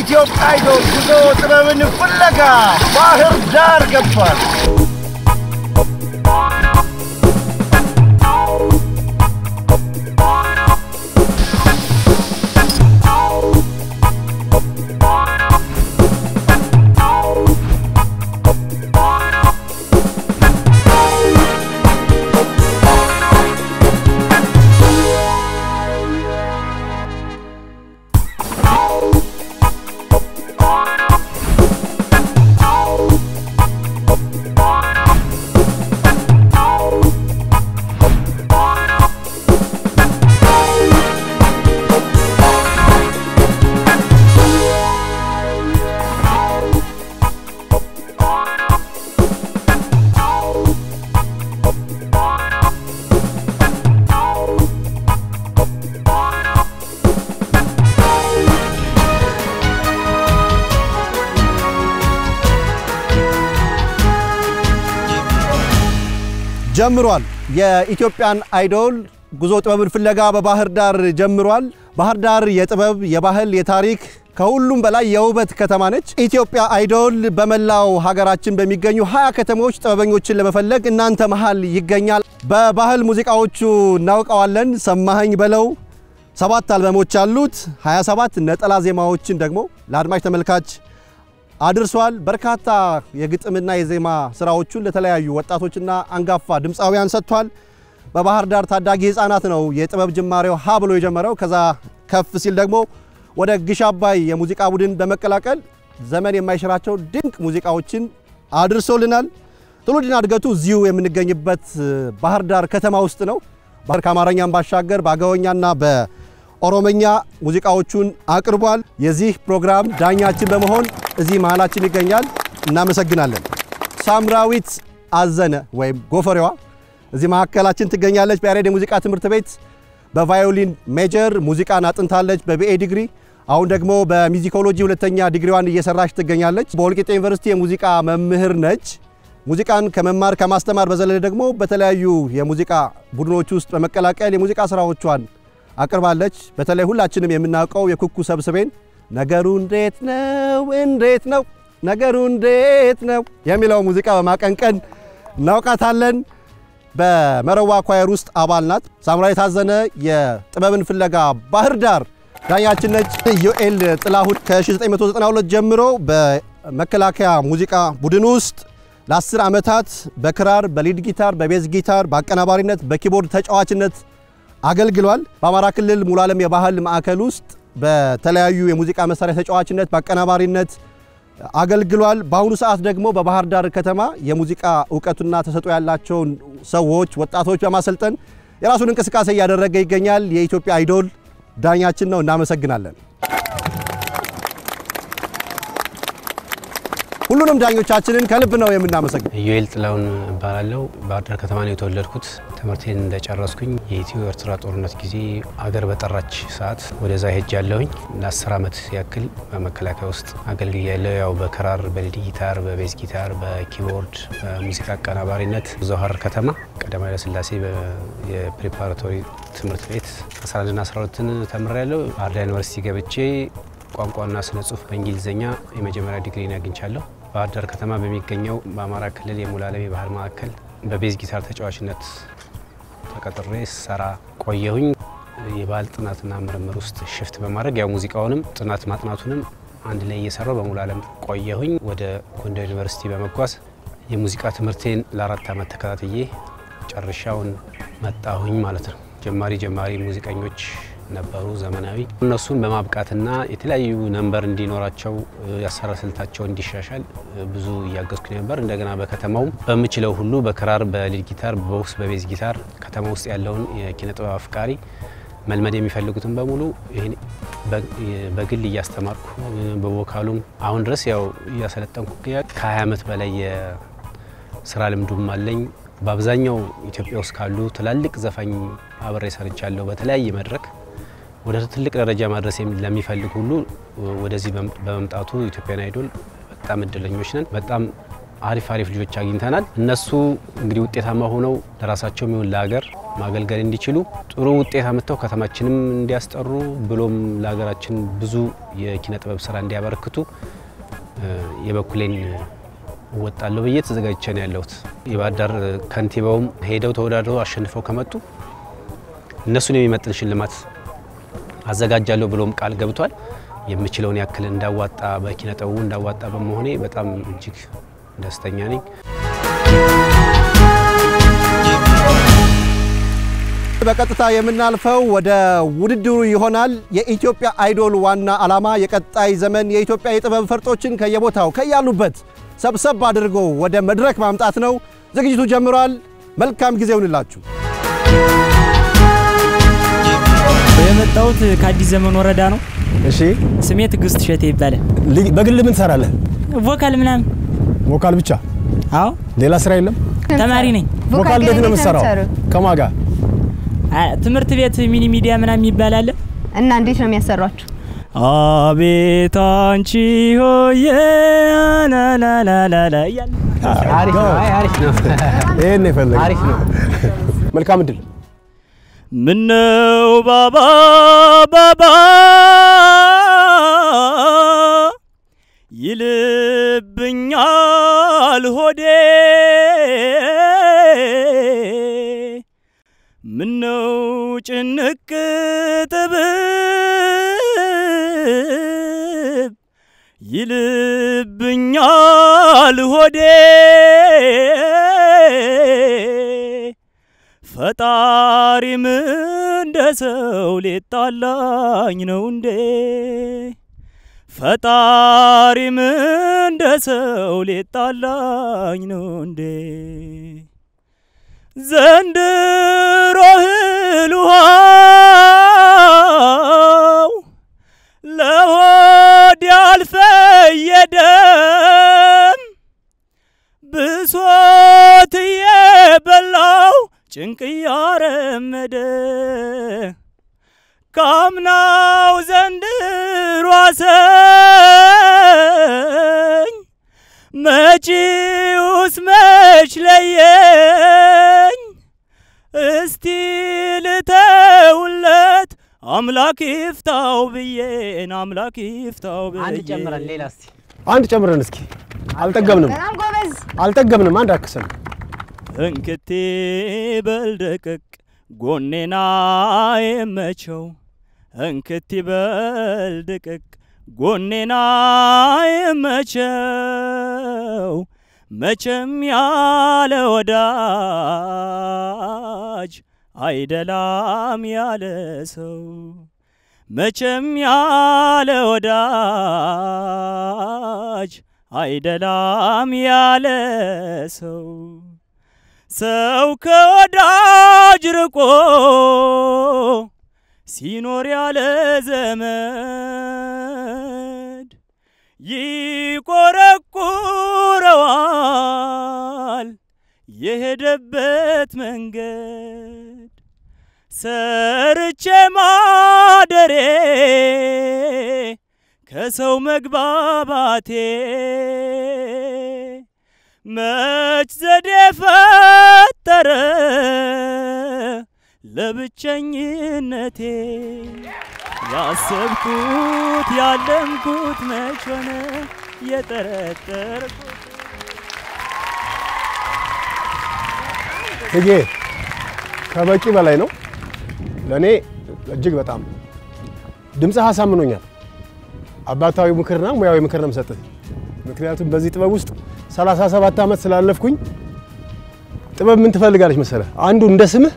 የኢትዮጵያ አይዶል ጉዞ ጥበብን ፍለጋ ባህር ዳር ገባል። ጀምሯል የኢትዮጵያን አይዶል ጉዞ ጥበብን ፍለጋ በባህር ዳር ጀምሯል። ባህር ዳር የጥበብ የባህል የታሪክ ከሁሉም በላይ የውበት ከተማ ነች። ኢትዮጵያ አይዶል በመላው ሀገራችን በሚገኙ 20 ከተሞች ጥበበኞችን ለመፈለግ እናንተ መሃል ይገኛል። በባህል ሙዚቃዎቹ እናውቀዋለን። ሰማኸኝ በለው 7 አልበሞች አሉት። 27 ነጠላ ዜማዎችን ደግሞ ለአድማጭ ተመልካች አድርሷል። በርካታ የግጥምና የዜማ ስራዎቹን ለተለያዩ ወጣቶችና አንጋፋ ድምጻውያን ሰጥቷል። በባህር ዳር ታዳጊ ህፃናት ነው የጥበብ ጅማሬው ሀ ብሎ የጀመረው። ከዛ ከፍ ሲል ደግሞ ወደ ግሽ አባይ የሙዚቃ ቡድን በመቀላቀል ዘመን የማይሽራቸው ድንቅ ሙዚቃዎችን አድርሶልናል። ትውልድና እድገቱ እዚሁ የምንገኝበት ባህር ዳር ከተማ ውስጥ ነው። ከአማርኛም ባሻገር በአገውኛና በኦሮሞኛ ሙዚቃዎቹን አቅርቧል። የዚህ ፕሮግራም ዳኛችን በመሆን እዚህ መሃላችን ይገኛል። እናመሰግናለን። ሳምራዊት አዘነ ወይም ጎፈሬዋ እዚህ መሃከላችን ትገኛለች። በያሬድ ሙዚቃ ትምህርት ቤት በቫዮሊን ሜጀር ሙዚቃን አጥንታለች በቢኤ ዲግሪ። አሁን ደግሞ በሙዚኮሎጂ ሁለተኛ ዲግሪዋን እየሰራች ትገኛለች። በወልቂጤ ዩኒቨርሲቲ የሙዚቃ መምህር ነች። ሙዚቃን ከመማር ከማስተማር በዘለለ ደግሞ በተለያዩ የሙዚቃ ቡድኖች ውስጥ በመቀላቀል የሙዚቃ ስራዎቿን አቅርባለች። በተለይ ሁላችንም የምናውቀው የኩኩ ሰብስቤን ነገሩ እንዴት ነው ነገሩ እንዴት ነው የሚለው ሙዚቃ በማቀንቀን እናውቃታለን። በመረዋ ኳየር ውስጥ አባል ናት። ሳምራዊት አዘነ የጥበብን ፍለጋ ባህር ዳር ዳኛችን ነች። ዮኤል ጥላሁን ከ1992 ጀምሮ በመከላከያ ሙዚቃ ቡድን ውስጥ ለ10 ዓመታት በክራር በሊድ ጊታር በቤዝ ጊታር በአቀናባሪነት በኪቦርድ ተጫዋችነት አገልግሏል። በአማራ ክልል ሙሉ ዓለም የባህል ማዕከል ውስጥ በተለያዩ የሙዚቃ መሳሪያ ተጫዋችነት በአቀናባሪነት አገልግሏል። በአሁኑ ሰዓት ደግሞ በባህር ዳር ከተማ የሙዚቃ ዕውቀቱና ተሰጥኦ ያላቸውን ሰዎች ወጣቶች በማሰልጠን የራሱን እንቅስቃሴ እያደረገ ይገኛል። የኢትዮጵያ አይዶል ዳኛችን ነው። እናመሰግናለን። ሁሉንም ዳኞቻችንን ከልብ ነው የምናመሰግነው። ዮኤል ጥላሁን እባላለሁ። ባህር ዳር ከተማ ነው የተወለድኩት። ትምህርቴን እንደጨረስኩኝ የኢትዮ ኤርትራ ጦርነት ጊዜ አገር በጠራች ሰዓት ወደዛ ሄጃለሁኝ። ለ10 ዓመት ያክል በመከላከያ ውስጥ አገልግያለሁ። ያው በክራር በሊድ ጊታር በቤዝ ጊታር በኪቦርድ በሙዚቃ አቀናባሪነት ዞሃር ከተማ ቀዳማዊ ኃይለ ሥላሴ የፕሪፓራቶሪ ትምህርት ቤት 11ና 12ን ተምሬያለሁ። ባህር ዳር ዩኒቨርሲቲ ገብቼ ቋንቋና ስነ ጽሁፍ በእንግሊዘኛ የመጀመሪያ ዲግሪን አግኝቻለሁ። ባህር ዳር ከተማ በሚገኘው በአማራ ክልል የሙሉ ዓለም የባህል ማዕከል በቤዝ ጊታር ተጫዋችነት ተቀጥሬ ሰራ ቆየሁኝ። የባህል ጥናትና ምርምር ውስጥ ሽፍት በማድረግ ያው ሙዚቃውንም ጥናት ማጥናቱንም አንድ ላይ እየሰራው በሙሉ ዓለም ቆየሁኝ። ወደ ጎንደር ዩኒቨርሲቲ በመጓዝ የሙዚቃ ትምህርቴን ለ4 ዓመት ተከታትዬ ጨርሻውን መጣሁኝ ማለት ነው። ጀማሪ ሙዚቀኞች ነበሩ ዘመናዊ እነሱን በማብቃትና የተለያዩ ነምበር እንዲኖራቸው ያሰራር ስልታቸው እንዲሻሻል ብዙ ያገዝኩ ነበር። እንደገና በከተማው በመችለው ሁሉ በክራር በሊድ ጊታር በቦክስ በቤዝ ጊታር ከተማው ውስጥ ያለውን የኪነ ጥበብ አፍቃሪ መልመድ የሚፈልጉትን በሙሉ ይሄን በግል እያስተማርኩ በቮካሉም አሁን ድረስ ያው ያሰለጠንኩ ከ20 ዓመት በላይ የስራ ልምዱም አለኝ። በአብዛኛው ኢትዮጵያ ውስጥ ካሉ ትላልቅ ዘፋኝ አብሬ ሰርቻለሁ። በተለያየ መድረክ ወደ ትልቅ ደረጃ ማድረስ ለሚፈልግ ሁሉ ወደዚህ በመምጣቱ ኢትዮጵያን አይዶል በጣም እድለኞች ነን። በጣም አሪፍ ልጆች አግኝተናል። እነሱ እንግዲህ ውጤታማ ሆነው ለራሳቸው የሚሆን ለሀገር ማገልገል እንዲችሉ ጥሩ ውጤት አመጣው ከተማችንም እንዲያስጠሩ ብሎም ለሀገራችን ብዙ የኪነ ጥበብ ስራ እንዲያበረክቱ የበኩሌን ወጣለው በየ ተዘጋጅቼ ያለሁት የባህር ዳር ከንቲባውም ሄደው ተወዳድረው አሸንፈው ከመጡ እነሱን የሚመጥን ሽልማት አዘጋጃለሁ ብሎም ቃል ገብቷል የምችለውን ያክል እንዳዋጣ በኪነ ጥበቡ እንዳዋጣ በመሆኔ በጣም እጅግ ደስተኛ ነኝ በቀጥታ የምናልፈው ወደ ውድድሩ ይሆናል የኢትዮጵያ አይዶል ዋና ዓላማ የቀጣይ ዘመን የኢትዮጵያ የጥበብ ፈርጦችን ከየቦታው ከያሉበት ሰብሰብ አድርጎ ወደ መድረክ ማምጣት ነው ዝግጅቱ ጀምሯል መልካም ጊዜ ይሁንላችሁ የመጣሁት ከአዲስ ዘመን ወረዳ ነው እሺ ስሜ ትግስት ሸቴ ይባላል በግል ምን ትሰራለህ ቮካል ምናምን ቮካል ብቻ አዎ ሌላ ስራ የለም ተማሪ ነኝ ቮካል እንዴት ነው የምትሰራው ከማጋ ትምህርት ቤት ሚኒ ሚዲያ ምናምን ይባላል እና እንዴት ነው የሚያሰራችሁ አቤት አንቺ ሆየ ላላላላ አሪፍ ነው እኔ ፈለግ አሪፍ ነው መልካም እድል ምነው ባባ ባባ ይልብኛል ሆዴ ምነው ጭንቅ ጥብብ ይልብኛል ሆዴ ፈጣሪም እንደሰው ሊጣላኝ ነው እንዴ ፈጣሪም እንደሰው ሊጣላኝ ነው እንዴ ዘንድሮ ህልዋው ለሆድ ያልፈየደም ብሶት የበላው ጭንቅ ያረመደ ካምናው ዘንድሮ አሰኝ መጪውስ መች ለየኝ እስቲ ልተውለት አምላክ ይፍታው ብዬን አምላክ ይፍታው ብዬ አንድ ጨምረን እስኪ አልጠገብንም በጣም ጎበዝ አልጠገብንም አንድ አክሰን እንክቴ በልደቀቅ ጎኔና የመቸው እንክቴ በልደቀቅ ጎኔና የመቸው መቼም ያለ ወዳጅ አይደላም ያለ ሰው መቼም ያለ ወዳጅ አይደላም ያለ ሰው ሰው ከወዳጅ ርቆ ሲኖር ያለ ዘመድ ይቆረቁረዋል የሄደበት መንገድ ሰርቼ ማደሬ ከሰው መግባባቴ መች ዘዴ ፈጠረ ለብቸኝነቴ ያሰብኩት ያለምኩት መች ሆነ የጠረጠርኩት እጄ ከበቂ በላይ ነው ለኔ እጅግ በጣም ድምጽ አሳምኖኛል አባታዊ ምክርና ሙያዊ ምክርንም ሰጠኝ ምክንያቱም በዚህ ጥበብ ውስጥ 37 አመት ስላለፍኩኝ ጥበብ ምን ትፈልጋለች መሰለህ አንዱ እንደ ስምህ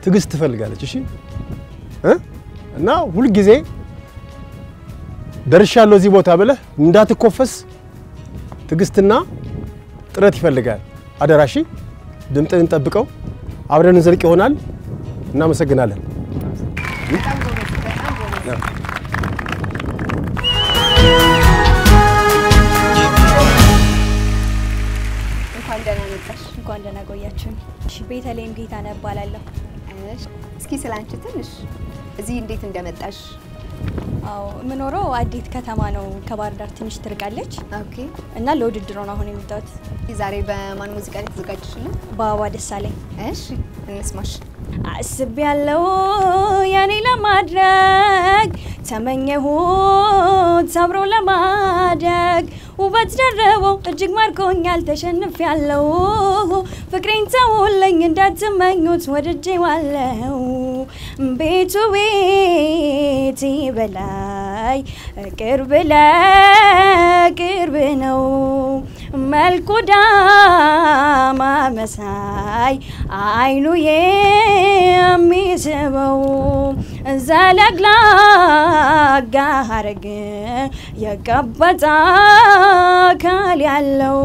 ትግስት ትፈልጋለች እሺ እና ሁሉ ጊዜ ደርሻለሁ እዚህ ቦታ ብለህ እንዳትኮፈስ ትግስትና ጥረት ይፈልጋል አደራሺ ድምጥን ጠብቀው አብረን እንዘልቅ ይሆናል እናመሰግናለን እንኳን ደህና ቆያችሁኝ እሺ ቤተልሔም ጌታነህ እባላለሁ እስኪ ስላንቺ ትንሽ እዚህ እንዴት እንደመጣሽ አዎ ምኖረው አዲት ከተማ ነው ከባህር ዳር ትንሽ ትርቃለች ኦኬ እና ለውድድር ነው አሁን የመጣሁት ዛሬ በማን ሙዚቃ ላይ ተዘጋጅሽልን በአበባ ደሳለኝ እሺ እንስማሽ አስቤያለሁ ያኔ ለማድረግ ተመኘሁት ሰብሮ ለማደግ ውበት ደረቦ እጅግ ማርኮኛል ተሸንፌያለሁ ፍቅሬን ተውልኝ እንዳትመኙት ወድጄዋለሁ ቤቱ ቤቴ በላይ ቅርብ ለቅርብ ነው መልኩ ዳማ መሳይ አይኑ የሚስበው ዘለግላጋ ሐረግ የቀበጣ አካል ያለው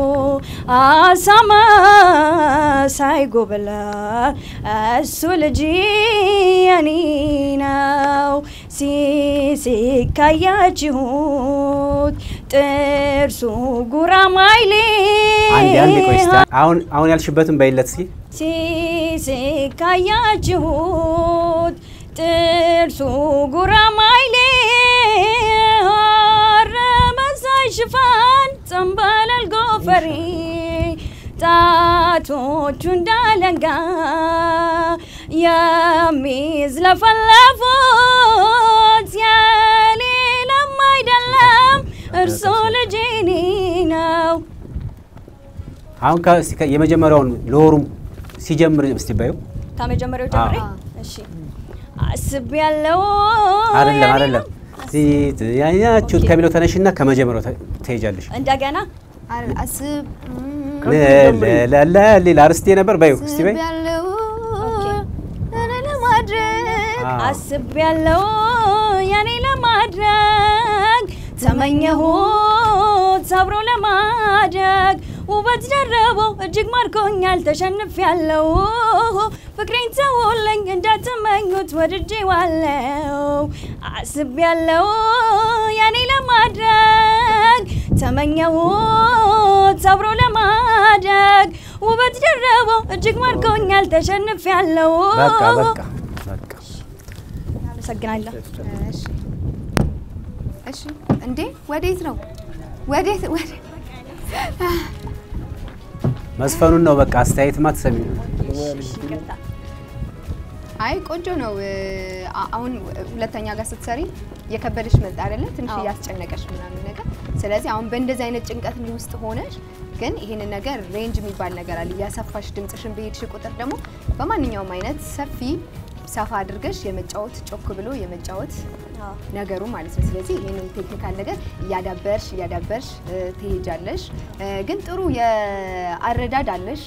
አሳማ ሳይጎበላ እሱ ልጅ የኔ ነው ሲካያችሁት ጥርሱ ጉራማይሌ አንዴ ቆይስታ አሁን ያልሽበትን በይለት ሲካያችሁት ጥርሱ ጉራማይሌ ረመሳይ ሽፋን ጸምባላል ጎፈሬ ጣቶቹ እንዳለንጋ የሚዝለፈለፉት የሌላም አይደለም እርሱ ልጅ የኔ ነው አሁን የመጀመሪያውን ለወሩም ሲጀምር እስቲ ባዩ ከመጀመሪያው ጀምሬ እሺ አስቤያለሁ አይደለም ያያችሁት ከሚለው ተነሽና ከመጀመሪያው ትሄጃለሽ እንደገና አስብ ሌላ አርስቴ ነበር ባዩ እስቲ ባይ አስቤያለሁ ያኔ ለማድረግ ተመኘሁት ሰብሮ ለማደግ ውበት ደረቦ እጅግ ማርኮኛል ተሸንፌያለሁ ፍቅሬን ተውልኝ እንዳትመኙት ወድጄዋለሁ አስቤያለሁ ያኔ ለማድረግ ተመኘሁት ሰብሮ ለማደግ ውበት ደረቦ እጅግ ማርኮኛል ተሸንፌያለሁ በቃ አመሰግናለሁ እሺ እንዴ ወዴት ነው ወዴት መስፈኑን ነው በቃ አስተያየትማ ተሰሚው አይ ቆንጆ ነው አሁን ሁለተኛ ጋር ስትሰሪ የከበደሽ መጣ አይደለ ትንሽ ያስጨነቀሽ ምናምን ነገር ስለዚህ አሁን በእንደዚህ አይነት ጭንቀት ውስጥ ሆነሽ ግን ይሄን ነገር ሬንጅ የሚባል ነገር አለ ያሰፋሽ ድምጽሽን በሄድሽ ቁጥር ደግሞ በማንኛውም አይነት ሰፊ ሰፋ አድርገሽ የመጫወት ጮክ ብሎ የመጫወት ነገሩ ማለት ነው ስለዚህ ይሄንን ቴክኒካል ነገር ያዳበርሽ ትሄጃለሽ ግን ጥሩ የአረዳድ አለሽ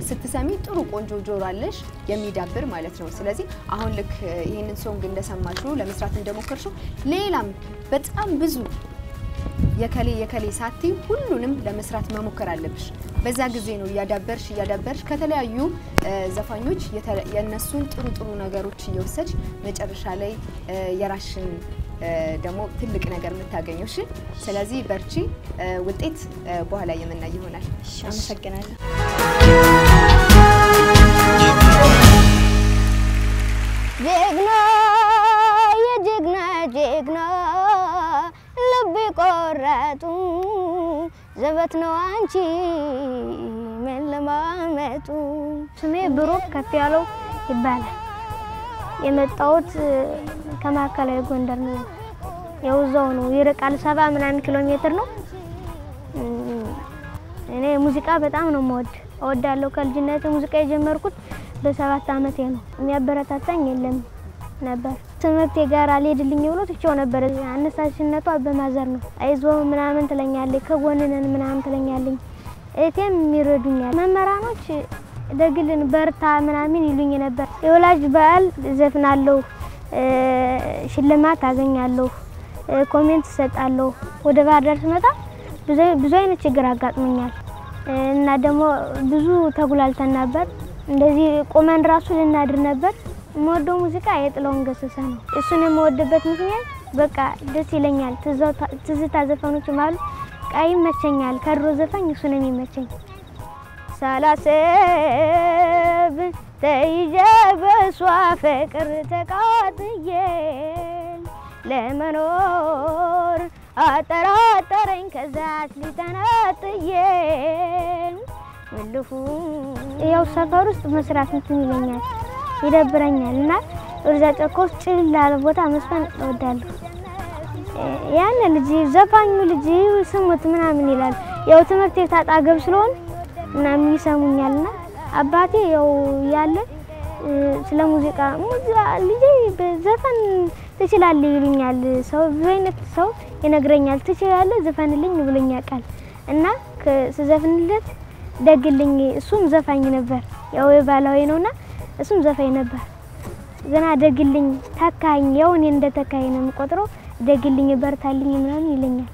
ስትሰሚ ጥሩ ቆንጆ ጆሮ አለሽ የሚዳብር ማለት ነው ስለዚህ አሁን ልክ ይሄንን ሶንግ እንደሰማሽው ለመስራት እንደሞከርሽው ሌላም በጣም ብዙ የከሌ ሳቲ ሁሉንም ለመስራት መሞከር አለብሽ በዛ ጊዜ ነው ያዳበርሽ ከተለያዩ ዘፋኞች የነሱን ጥሩ ነገሮች እየወሰድሽ መጨረሻ ላይ የራሽን ደግሞ ትልቅ ነገር የምታገኙ እሺ ስለዚህ በርቺ ውጤት በኋላ የምናይ ይሆናል አመሰግናለሁ ጀግና ልብ ቆራጡ ዘበት ነው አንቺ መለማመጡ ስሜ ብሩክ ከፍ ያለው ይባላል የመጣሁት ከማከላዊ ጎንደር ነው የውዛው ነው ይርቃል 70 ምናምን ኪሎ ሜትር ነው እኔ ሙዚቃ በጣም ነው እወዳለሁ ከልጅነቴ ሙዚቃ የጀመርኩት በ7 አመቴ ነው የሚያበረታታኝ የለም ነበር ትምህርቴ ጋር አልሄድልኝ ብሎ ትቼው ነበር አነሳሽነቷ በማዘር ነው አይዞ ምናምን ትለኛለች ከጎንነን ምናምን ትለኛለች እቴም ይረዱኛል መመራኖች ደግልን በርታ ምናምን ይሉኝ ነበር የወላጅ በዓል ዘፍናለሁ ሽልማት አገኛለሁ ኮሜንት ሰጣለሁ ወደ ባህር ዳር ስመጣ ብዙ አይነት ችግር አጋጥሞኛል እና ደግሞ ብዙ ተጉላልተን ነበር እንደዚህ ቆመን ራሱ ልናድር ነበር ሞዶ ሙዚቃ የጥላውን ገሰሰ ነው እሱን የምወድበት ምክንያት በቃ ደስ ይለኛል ትዝታ ዘፈኖች ማለት ቃይ መቸኛል ከድሮ ዘፈን እሱን የሚመቸኝ ሳላሰብ ተይጀ በሷ ፍቅር ተቃጥዬ ለመኖር አጠራጠረኝ ከዛች ሊተነጥዬ ምልፉ ያው ሰፈር ውስጥ መስራት እንትን ይለኛል ይደብረኛልና ወርዛ ጨኮስ ጭል ያለ ቦታ መስፈን እወዳለሁ። ያን ልጅ ዘፋኙ ልጅ ስሙት ምናምን ይላል። ያው ትምህርት የታጣገብ ስለሆነ ምናምን ይሰሙኛልና አባቴ ያው ያለ ስለ ሙዚቃ ልጅ በዘፈን ትችላለህ ይሉኛል። ሰው በእይነት ሰው ይነግረኛል ትችላለህ ዘፈንልኝ ብሎኛል ቃል እና ስዘፍንለት ደግልኝ እሱም ዘፋኝ ነበር። ያው የባላዊ ነውና እሱም ዘፋኝ ነበር። ገና ደግልኝ ተካኝ ያው እኔ እንደተካኝ ነው የምቆጥረው ደግልኝ በርታልኝ ምናምን ይለኛል።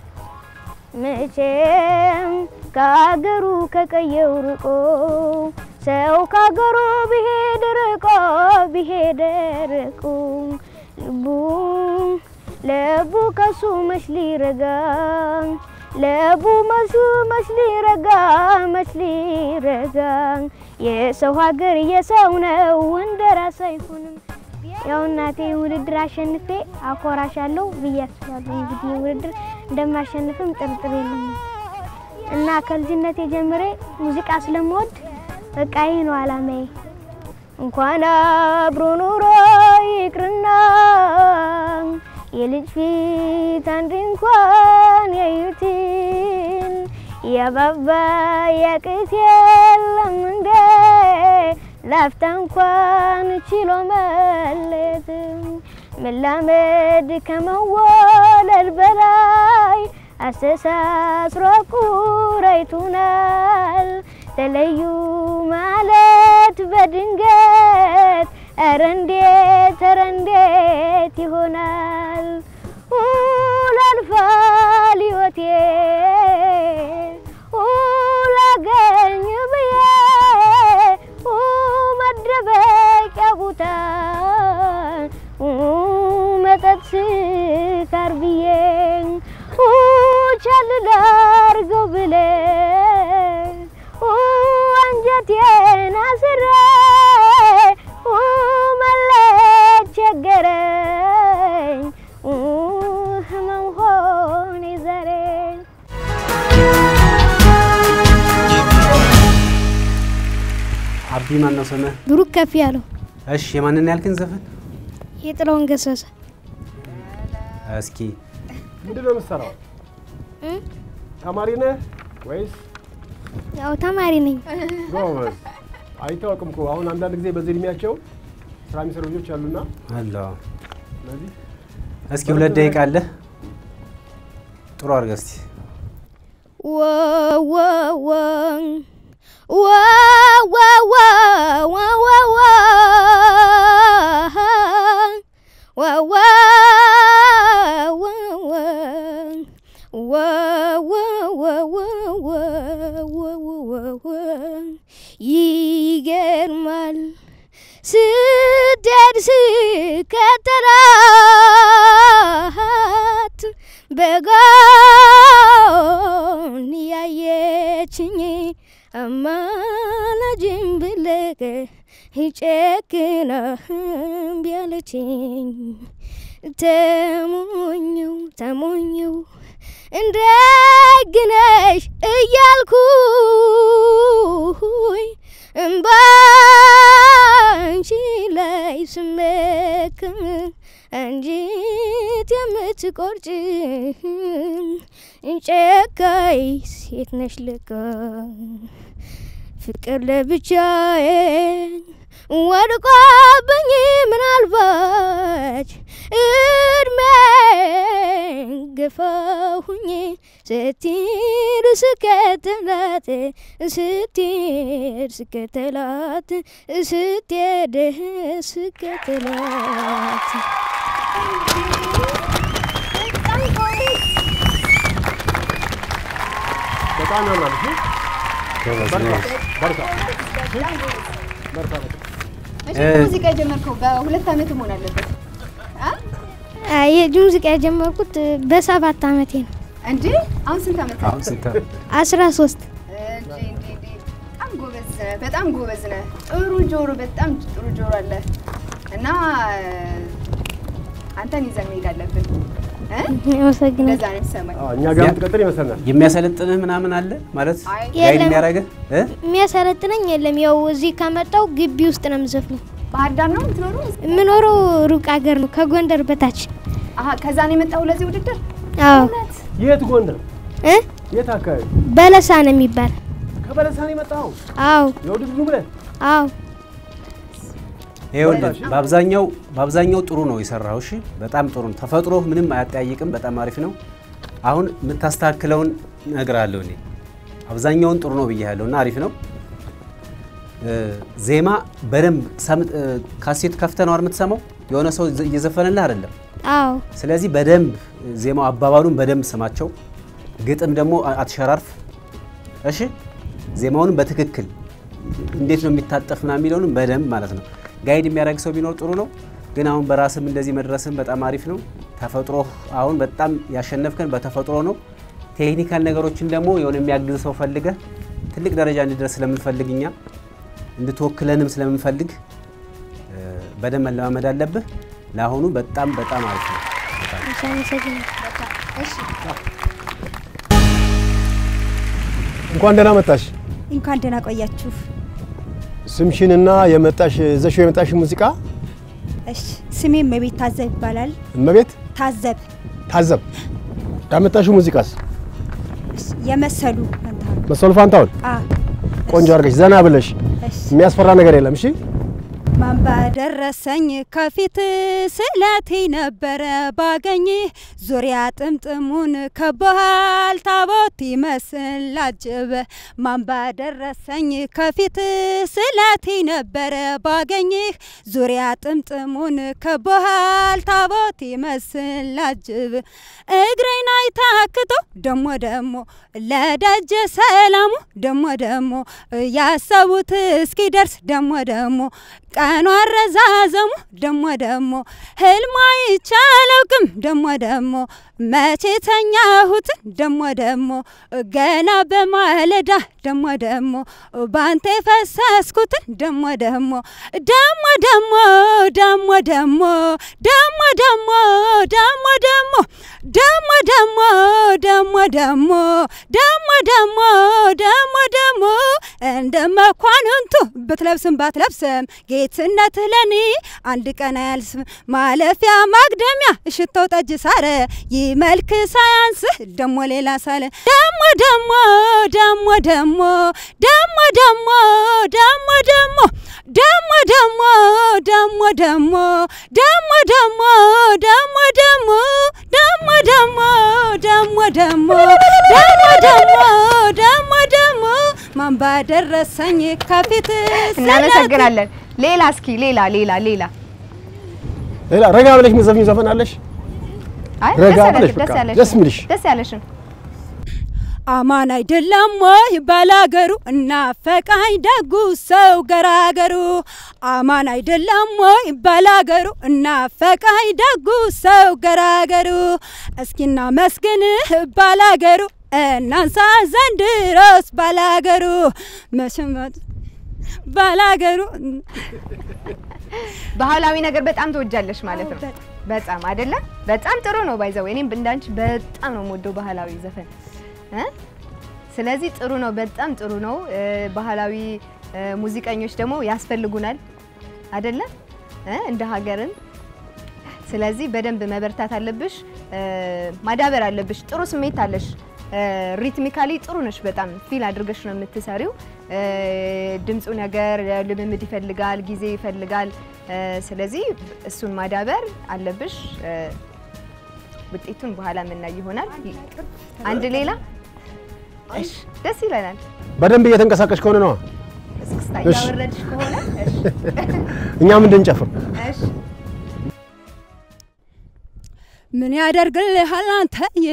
መቼም ከአገሩ ከቀየው ርቆ ሰው ከአገሩ ቢሄድ ርቆ ልቡ ከሱ መች ሊረጋ ልቡ መች ሊረጋ የሰው ሀገር የሰው ነው እንደራስ አይሆንም። ያው እናቴ ውድድር አሸንፌ አኮራሻለሁ ብዬ አስባለሁ። እንግዲህ ውድድር እንደማሸንፍም ጥርጥር የለኝም እና ከልጅነቴ ጀምሬ ሙዚቃ ስለምወድ በቃ ይሄ ነው አላማዬ። እንኳን አብሮ ኑሮ ይቅርና የልጅ ፊት አንድ እንኳን ያዩትን ያባባ ያቅት የለም እንደ ላፍታ እንኳን ችሎ መለየት መላመድ ከመወለድ በላይ አስተሳስሮ ቁራይቱናል ተለዩ ማለት በድንገት ኧረ እንዴት ይሆናል ላልፋል ሕይወቴ ላገኝ ብዬ መደበቂያ ቦታ መጠጥ ስካር ብዬ ቻል ላድርገው ብለህ አንጀቴን አስሬ መለየት ቸገረኝ ህመም ሆነ ዛሬ። አቢ ማን ነው ስምህ? ብሩክ ከፍ ያለው። እሺ የማንን ያልከኝ ዘፈን? የጥላውን ገሰሰ። እስኪ ምንድነው የምትሰራው? ተማሪ ነህ ወይስ? ያው ተማሪ ነኝ። ጎበዝ። አይታወቅም እኮ አሁን አንዳንድ ጊዜ በዚህ እድሜያቸው ስራ የሚሰሩ ልጆች አሉና አሎ ስለዚህ እስኪ 2 ደቂቃ አለ ጥሩ አድርገህ እስቲ ይገርማል ስትሄድ ስከተላት በጎን ያየችኝ አማላጅም ብለህ ጨክና እምቢ አለችኝ። ተሞኘው እንደግነሽ እያልኩኝ እምባንቺ ላይ ስመክ አንጂት የምትቆርጭ ጨካኝ ሴት ነሽ ለካ ፍቅር ለብቻዬ ወድቆብኝ ምናልባት እድሜ ገፋሁኝ ስትሄድ ስከተላት በጣም ያምራል። እሺ ሙዚቃ የጀመርከው በ2 አመት መሆን አለበት? ሙዚቃ የጀመርኩት በ7 አመቴ ነው። እንዴ አሁን ስንት አመት? 13 በጣም ጎበዝ ነህ። ጥሩ ጆሮ፣ በጣም ጥሩ ጆሮ አለ እና አንተን ይዘን መሄድ አለብን አመሰግናለሁ ለዛ ነው ሰማይ እኛ ጋር ምትቀጥል ይመስላል የሚያሰለጥንህ ምናምን አለ ማለት ጋይድ የሚያረጋግህ የሚያሰለጥነኝ የለም ያው እዚህ ከመጣው ግቢ ውስጥ ነው የምዘፍነው ባህር ዳር ነው የምኖረው ሩቅ ሀገር ነው ከጎንደር በታች ከዛ ነው የመጣው ለዚህ ውድድር አዎ የት ጎንደር የት አካባቢ በለሳ ነው የሚባል ከበለሳ ነው የመጣው አዎ ለውድድሩ ብለህ አዎ ይኸውልህ በአብዛኛው ጥሩ ነው የሰራው እሺ በጣም ጥሩ ነው ተፈጥሮ ምንም አያጠያይቅም በጣም አሪፍ ነው አሁን የምታስተካክለውን ነገር አለው እኔ አብዛኛውን ጥሩ ነው ብያለሁና አሪፍ ነው ዜማ በደንብ ካሴት ከፍተህ ነው የምትሰማው የሆነ ሰው እየዘፈነልህ አይደለም አዎ ስለዚህ በደንብ ዜማው አባባሉን በደንብ ስማቸው ግጥም ደግሞ አትሸራርፍ እሺ ዜማውን በትክክል እንዴት ነው የሚታጠፍና የሚለውን በደንብ ማለት ነው ጋይድ የሚያደርግ ሰው ቢኖር ጥሩ ነው ግን አሁን በራስም እንደዚህ መድረስም በጣም አሪፍ ነው ተፈጥሮ አሁን በጣም ያሸነፍከን በተፈጥሮ ነው ቴክኒካል ነገሮችን ደግሞ የሆነ የሚያግዝ ሰው ፈልገ ትልቅ ደረጃ እንድደርስ ስለምንፈልግኛ እንድትወክለንም ስለምንፈልግ በደንብ ለማመድ አለብህ ለአሁኑ በጣም አሪፍ ነው እሺ እንኳን ደህና መጣሽ እንኳን ደህና ቆያችሁ ስምሽንና የመጣሽ ሙዚቃ እሺ ስሜ መቤት ታዘብ ይባላል መቤት ታዘብ ያመጣሽው ሙዚቃስ የመሰሉ ፋንታውን ቆንጆ አርገሽ ዘና ብለሽ የሚያስፈራ ነገር የለም እሺ ማንባ ደረሰኝ ከፊት ስለቴ ነበር ባገኝ ዙሪያ ጥምጥሙን ከበሃል ታቦት ይመስል አጅብ ማንባ ደረሰኝ ከፊት ስለቴ ነበር ባገኝ ዙሪያ ጥምጥሙን ከበሃል ታቦት ይመስል አጅብ እግሬን አይታክቶ ደሞ ለደጀ ሰላሙ ደሞ ያሰቡት እስኪደርስ ደሞ ቀኑ አረዛዘሙ ደሞ ህልም አይቻለውም ደሞ መቼ ተኛሁት ደሞ ገና በማለዳ ደሞ ባንተ ፈሰስኩት ደሞ እንደመኳንንቱ ብትለብስም ባትለብስም ጌትነት ለኔ አንድ ቀን አያልስም ማለፊያ ማግደሚያ ሽቶ ጠጅ ሳረ ይመልክ ሳያንስ ደሞ ሌላ ሳለ ማንባ ደረሰኝ ከፊት እናመሰግናለን ሌላ እስኪ ሌላ ረጋ ብለሽ ምዘፍኝ ዘፈናለሽ አይ ደስ ያለሽን አማን አይደለም ወይ ባላገሩ እናፈቃኝ ደጉ ሰው ገራገሩ አማን አይደለም ወይ ባላገሩ እናፈቃኝ ደጉ ሰው ገራገሩ እስኪና መስገን ባላገሩ እናንሳ ዘንድሮስ ባላገሩ መሽመት ባላገሩ ባህላዊ ነገር በጣም ተወጃለሽ ማለት ነው በጣም አይደለ በጣም ጥሩ ነው ባይዘው እኔም እንዳንቺ በጣም ነው የምወደው ባህላዊ ዘፈን ስለዚህ ጥሩ ነው በጣም ጥሩ ነው ባህላዊ ሙዚቀኞች ደግሞ ያስፈልጉናል አይደለ እንደ ሀገርን ስለዚህ በደንብ መበርታት አለብሽ ማዳበር አለብሽ ጥሩ ስሜት አለሽ ሪትሚካሊ ጥሩ ነሽ በጣም ፊል አድርገሽ ነው የምትሰሪው ድምጹ ነገር ልምምድ ይፈልጋል ጊዜ ይፈልጋል ስለዚህ እሱን ማዳበር አለብሽ ውጤቱን በኋላ ምን ይሆናል አንድ ሌላ እሺ ደስ ይላል በደንብ እየተንቀሳቀሽ ከሆነ ነው እስክስታ ያወረድሽ ከሆነ እሺ እኛም እንደንጨፍር እሺ ምን ያደርግልሃል አንተዬ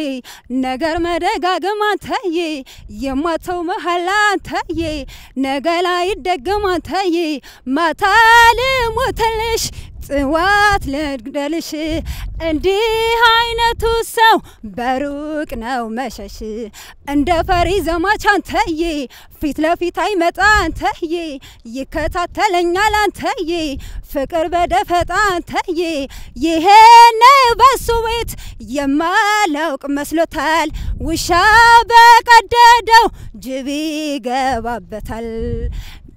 ነገር መደጋገም አንተዬ የማተው መሐላ አንተዬ ነገ ላይ ይደገም አንተዬ ማታ ልሞትልሽ ጽዋት ልግደልሽ እንዲህ አይነቱ ሰው በሩቅ ነው መሸሽ እንደ ፈሪ ዘማች አንተዬ ፊት ለፊት አይመጣ አንተዬ ይከታተለኛል አንተዬ ፍቅር በደፈጣ አንተዬ ይሄን በሱ ቤት የማላውቅ መስሎታል ውሻ በቀደደው ጅብ ይገባበታል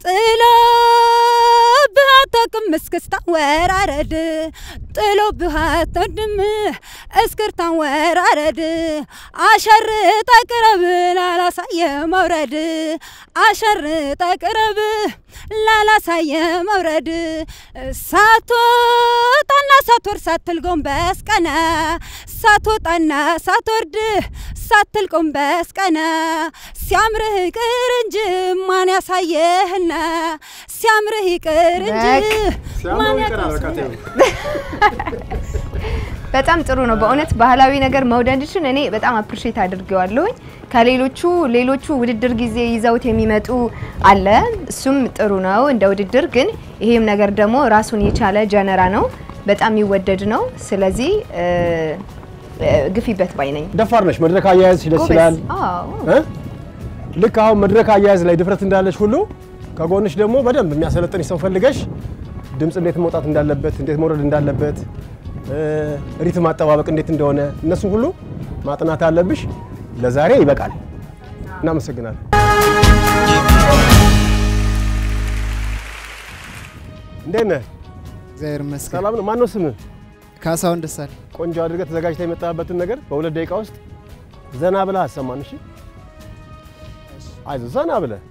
ጥሎብህ አታውቅም እስክስታ ወራረድ ጥሎብህ አትወድም እስክርታ ወራረድ አሸርጠ ቅረብ ላላሳየ መውረድ አሸርጠ ቅረብ ላላሳየ መውረድ ሳትወጣና ሳትወርድ ሳትል ጎንበስ ቀና ሳትወጣና ሳትወርድ ሳትል ጎንበስ ቀና ሲያምርህ ይቅር እንጂ ማን ያሳየህና ሲያምርህ ይቅር እንጂ ማን ያሳየህና በጣም ጥሩ ነው በእውነት ባህላዊ ነገር መውደድሽን እኔ በጣም አፕሪሺየት አድርጌዋለሁ ከሌሎቹ ውድድር ጊዜ ይዘውት የሚመጡ አለ እሱም ጥሩ ነው እንደ ውድድር ግን ይሄም ነገር ደግሞ ራሱን የቻለ ጀነራ ነው በጣም ይወደድ ነው ስለዚህ ግፊበት ባይነኝ ደፋር ነሽ መድረክ አያያዝሽ ደስ ይላል ልክ አሁን መድረክ አያያዝ ላይ ድፍረት እንዳለሽ ሁሉ ከጎንሽ ደግሞ በደንብ የሚያሰለጥንሽ ሰው ፈልገሽ ድምጽ እንዴት መውጣት እንዳለበት እንዴት መውረድ እንዳለበት ሪትም አጠባበቅ እንዴት እንደሆነ እነሱ ሁሉ ማጥናት አለብሽ ለዛሬ ይበቃል እናመሰግናለን እንደነ እግዚአብሔር ይመስገን ሰላም ነው ማን ነው ስምህ ካሳውን ደሳል ቆንጆ አድርገህ ተዘጋጅተህ የመጣህበትን ነገር በ2 ደቂቃ ውስጥ ዘና ብለህ አሰማን እሺ አይዞህ ዘና ብለህ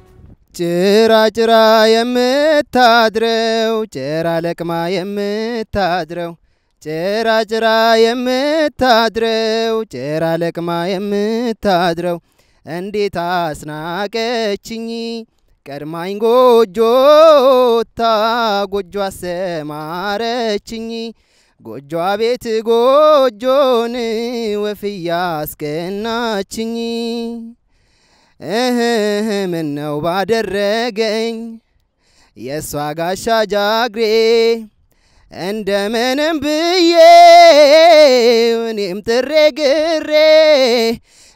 ጭራ ጭራ የምታድረው ጭራ ለቅማ የምታድረው ጭራ ጭራ የምታድረው ጭራ ለቅማ የምታድረው እንዴት አስናቀችኝ ቀድማኝ ጎጆታ ጎጆ አሰማረችኝ ጎጆ ቤት ጎጆን ወፍያ አስቀናችኝ ምን ነው ባደረገኝ የሷ ጋሻ ጃግሬ እንደምንም ብዬ እኔም ጥሬ ግሬ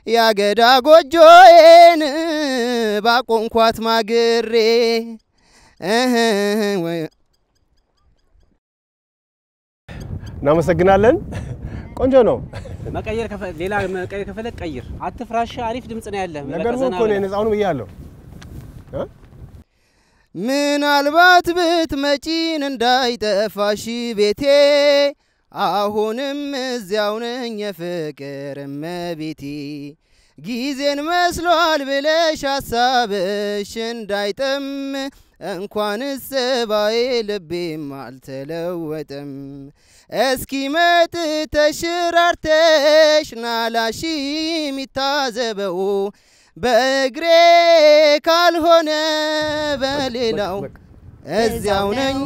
ያገዳ ጎጆዬን ባቆንኳት ማግሬ እናመሰግናለን ቆንጆ ነው መቀየር ሌላ መቀየር ከፈለክ ቀይር አትፍራሽ አሪፍ ድምጽ ነው ያለ ነገር እኮ ነው ነፃውን ብያለሁ ምናልባት ብትመጪን እንዳይጠፋሽ ቤቴ አሁንም እዚያው ነኝ የፍቅር እመቤቴ ጊዜን መስሏል ብለሽ ሐሳብሽ እንዳይጠም እንኳን ሰባዬ ልቤም አልተለወጠም እስኪ መጥተሽ ራርተሽ ናላሽ ሚታዘበው በእግሬ ካልሆነ በሌላው እዚያው ነኝ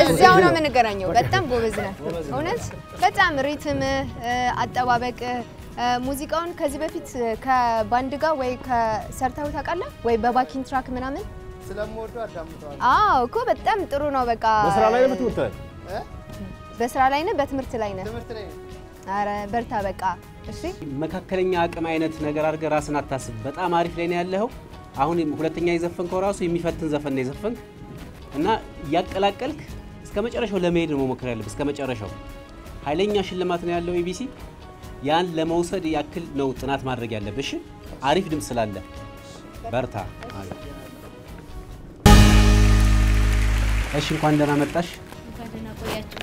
እዚያው ነው የምንገናኘው በጣም ጎበዝ ነህ እውነት በጣም ሪትም አጠባበቅ ሙዚቃውን ከዚህ በፊት ከባንድ ጋር ወይ ከሰርተው ታውቃለህ ወይ በባኪንግ ትራክ ምናምን ስለምወዱ አዳምጠዋል እኮ በጣም ጥሩ ነው በቃ በስራ ላይ ነው ትምርት በስራ ላይ ነው በትምርት ላይ ነው አረ በርታ በቃ እሺ መካከለኛ አቅም አይነት ነገር አድርገህ ራስን አታስብ በጣም አሪፍ ላይ ነው ያለው አሁን ሁለተኛ የዘፈንከው ራሱ የሚፈትን ዘፈን ነው የዘፈንክ እና ያቀላቀልክ እስከመጨረሻው ለመሄድ ነው መሞከር ያለብህ እስከመጨረሻው ኃይለኛ ሽልማት ነው ያለው ኤቢሲ ያን ለመውሰድ ያክል ነው ጥናት ማድረግ ያለብሽ አሪፍ ድምጽ ስላለ በርታ እሺ እንኳን ደህና መጣሽ እንኳን ደህና ቆያችሁ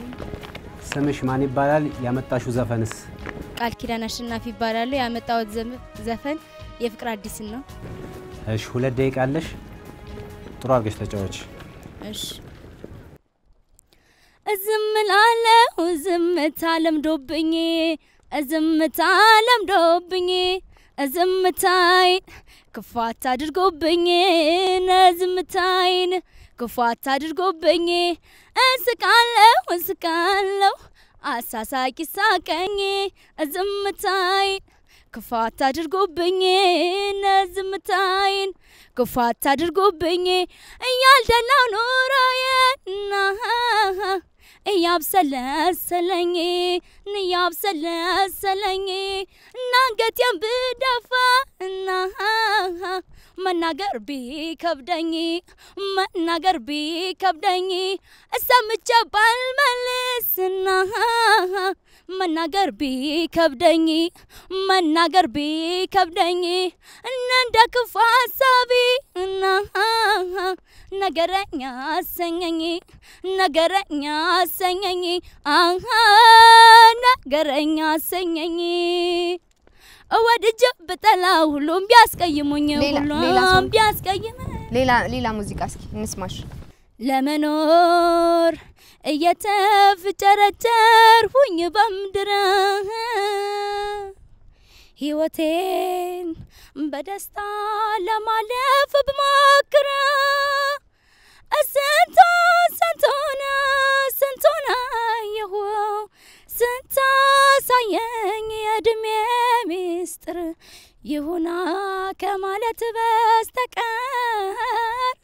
ስምሽ ማን ይባላል ያመጣሽው ዘፈንስ ቃል ኪዳን አሸናፊ ይባላል ያመጣው ዘፈን የፍቅር አዲስ ነው እሺ 2 ደቂቃ አለሽ ጥሩ አድርገሽ ተጫወች እሺ እዝምላለው ዝምታ ለምዶብኝ እዝምታ ለምዶብኝ እዝምታይ ክፋት አድርጎብኝ ነዝምታይን ክፋት አድርጎብኝ እስቃለው አሳሳቂ ሳቀኝ እዝምታይ ክፋት አድርጎብኝ ነዝምታይን ክፋት አድርጎብኝ እያልደላው ኖራዬና እያብሰለሰለኝ እናንገቴን ብደፋ እና መናገር ቢከብደኝ እሰምቼ ባልመልስና መናገር ቢከብደኝ እንደ ክፉ ሐሳቢ እና ነገረኛ አሰኘኝ ነገረኛ አሰኘኝ ወድጄ ብጠላ ሁሉም ቢያስቀይሙኝ ሌላ ሙዚቃ እስኪ እንስማሽ ለመኖር እየተፍጨረጨርኩኝ በምድር ሕይወቴን በደስታ ለማለፍ ብሞክር ስንቱን አየሁ ስንታሳየኝ የዕድሜ ሚስጥር ይሁና ከማለት በስተቀር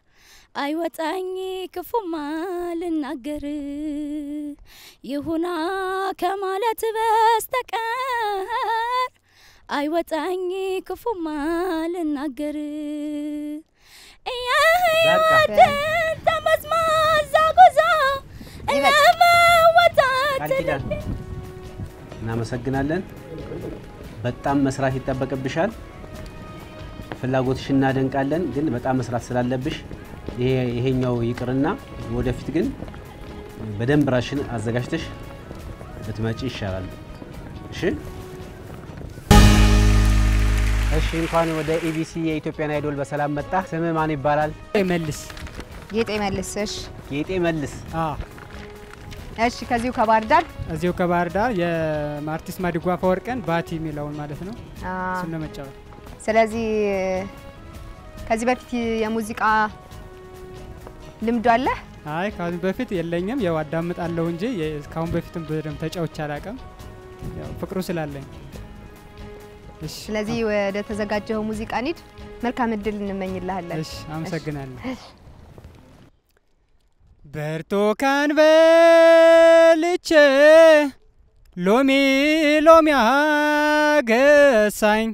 አይወጣኝ ክፉማ ልናገር ይሁና ከማለት በስተቀር አይወጣኝ ክፉማ ልናገር የሕይወትን ተመስማዛ ጉዞ ለመወጣት እናመሰግናለን በጣም መስራት ይጠበቅብሻል ፍላጎትሽና እናደንቃለን ግን በጣም መስራት ስላለብሽ ይሄኛው ይቅርና ወደፊት ግን በደንብ ራስሽን አዘጋጅተሽ ብትመጪ ይሻላል እሺ እንኳን ወደ ኢቢሲ የኢትዮጵያን አይዶል በሰላም መጣ ስም ማን ይባላል ጌጤ መልስ ጌጤ መልስ እሺ ከዚሁ ከባህር ዳር የማርቲስ ማዲጓ ፈወርቀን ባቲ ሚላውን ማለት ነው ስለመጫው ስለዚህ ከዚህ በፊት የሙዚቃ ልምዱ አለ አይ ከዚህ በፊት የለኝም ያው አዳምጣለሁ እንጂ እስካሁን በፊትም በደም ተጫውቻ አላቀም ያው ፍቅሩ ስላለኝ እሺ ስለዚህ ወደ ተዘጋጀው ሙዚቃ ንድ መልካም እድል እንመኝልሃለን እሺ አመሰግናለሁ በርቶካን በልቼ ሎሚ አገሳኝ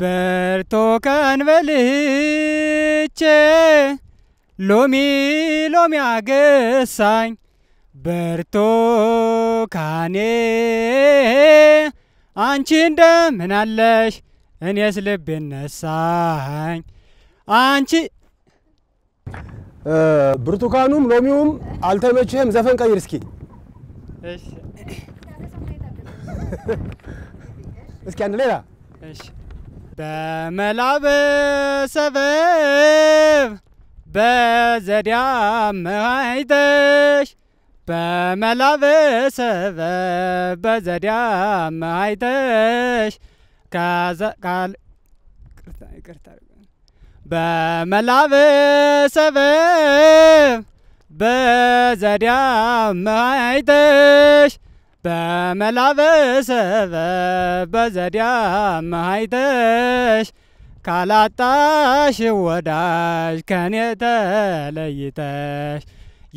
በርቶካን በልቼ ሎሚ አገሳኝ በርቶካኔ አንቺ እንደምን አለሽ እኔስ ልቤ ነሳኝ አንቺ ብርቱካኑም ሎሚውም አልተመቸህም ዘፈን ቀይር እስኪ እሺ እስኪ አንድ ሌላ እሺ በመላበሰበብ በዘዲያ ማይተሽ በመላበሰበብ በዘዲያ ማይተሽ ካል ይቅርታ በመላበሰበብ በዘዲያ ማይተሽ በመላበሰበብ በዘዲያ ማይተሽ ካላጣሽ ወዳጅ ከኔ ተለይተሽ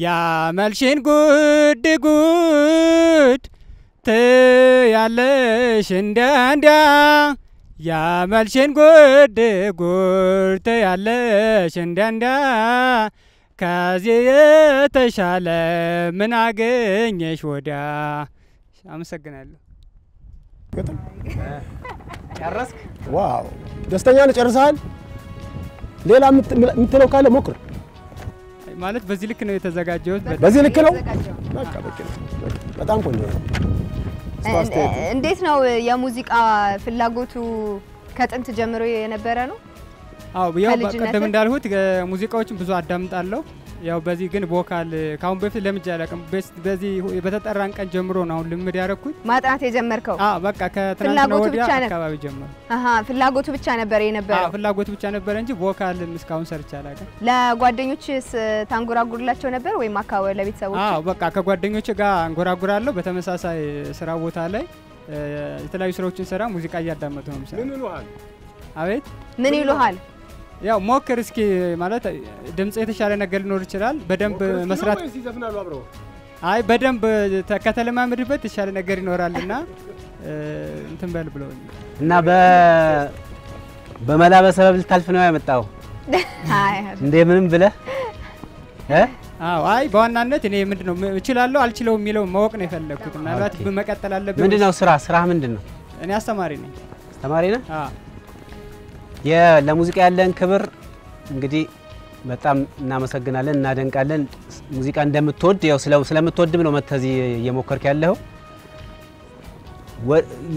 ያመልሽን ጉድ ትያለሽ እንዲያ ያመልሽን ጉድ ትያለሽ እንዲያ ከዚህ የተሻለ ምን አገኘሽ ወዲያ አመሰግናለሁ ጨረስክ ዋው ደስተኛ ነህ ጨርሰሃል ሌላ የምትለው ካለ ሞክር ማለት በዚህ ልክ ነው የተዘጋጀሁት በዚህ ልክ ነው በቃ በጣም ቆንጆ ነው እንዴት ነው የሙዚቃ ፍላጎቱ ከጥንት ጀምሮ የነበረ ነው አው ያው ቀደም እንዳልሁት ሙዚቃዎችን ብዙ አዳምጣለሁ ያው በዚህ ግን ቮካል ካሁን በፊት ለምጄ አላቀም በዚህ በተጠራን ቀን ጀምሮ ነው አሁን ልምድ ያረኩት ማጥናት የጀመርከው በቃ ከትናንት ወዲያ አካባቢ ጀምሮ ፍላጎቱ ብቻ ነበር የነበረው ፍላጎቱ ብቻ ነበር እንጂ ቮካል እስካሁን ሰርቼ አላቀም ለጓደኞችስ ታንጎራጉርላቸው ነበር ወይም አካባቢ ለቤተሰቦች በቃ ከጓደኞቼ ጋር አንጎራጉራለሁ በተመሳሳይ ስራ ቦታ ላይ የተለያዩ ስራዎችን ሰራ ሙዚቃ እያዳመጡ ነው ምሳሌ ምን ይሉሃል አቤት ምን ይሉሃል ያው ሞክር እስኪ ማለት ድምጽ የተሻለ ነገር ሊኖር ይችላል በደንብ መስራት ይዘፍናሉ አብረው አይ በደንብ ከተለማመድበት ይሻለ ነገር ይኖራልና እንትን በል ብለውኝ እና በመላበስ ሰበብ ልታልፍ ነው ያመጣው እንዴ ምንም ብለህ አዎ አይ በዋናነት እኔ ምንድነው እችላለሁ አልችለው የሚለው ማወቅ ነው የፈለኩት ምናልባት በመቀጠል አለበት ምንድነው ስራ ምንድነው እኔ አስተማሪ ነኝ አስተማሪ ነህ ለሙዚቃ ያለን ክብር እንግዲህ በጣም እናመሰግናለን እናደንቃለን ሙዚቃ እንደምትወድ ያው ስለምትወድም ነው መተዚ እየሞከርክ ያለው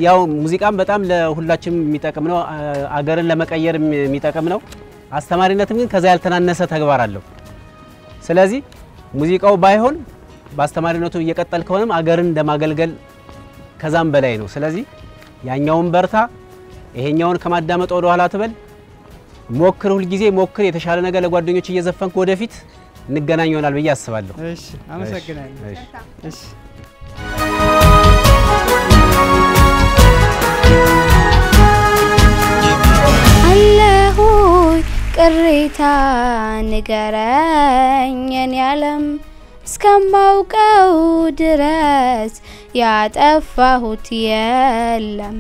ያው ሙዚቃም በጣም ለሁላችንም የሚጠቅም ነው አገርን ለመቀየር የሚጠቅም ነው አስተማሪነትም ግን ከዛ ያልተናነሰ ተግባር አለው ስለዚህ ሙዚቃው ባይሆን በአስተማሪነቱ እየቀጠል ከሆነም አገርን እንደማገልገል ከዛም በላይ ነው ስለዚህ ያኛውን በርታ ይሄኛውን ከማዳመጥ ወደ ኋላ ተበል ሞክር ሁሉ ጊዜ ሞክር የተሻለ ነገር ለጓደኞች እየዘፈንኩ ወደፊት እንገናኝ ይሆናል በየ አስባለሁ እሺ አመሰግናለሁ እሺ አለሆይ ቅሬታ ንገረኝ የኔ ዓለም እስከማውቀው ድረስ ያጠፋሁት የለም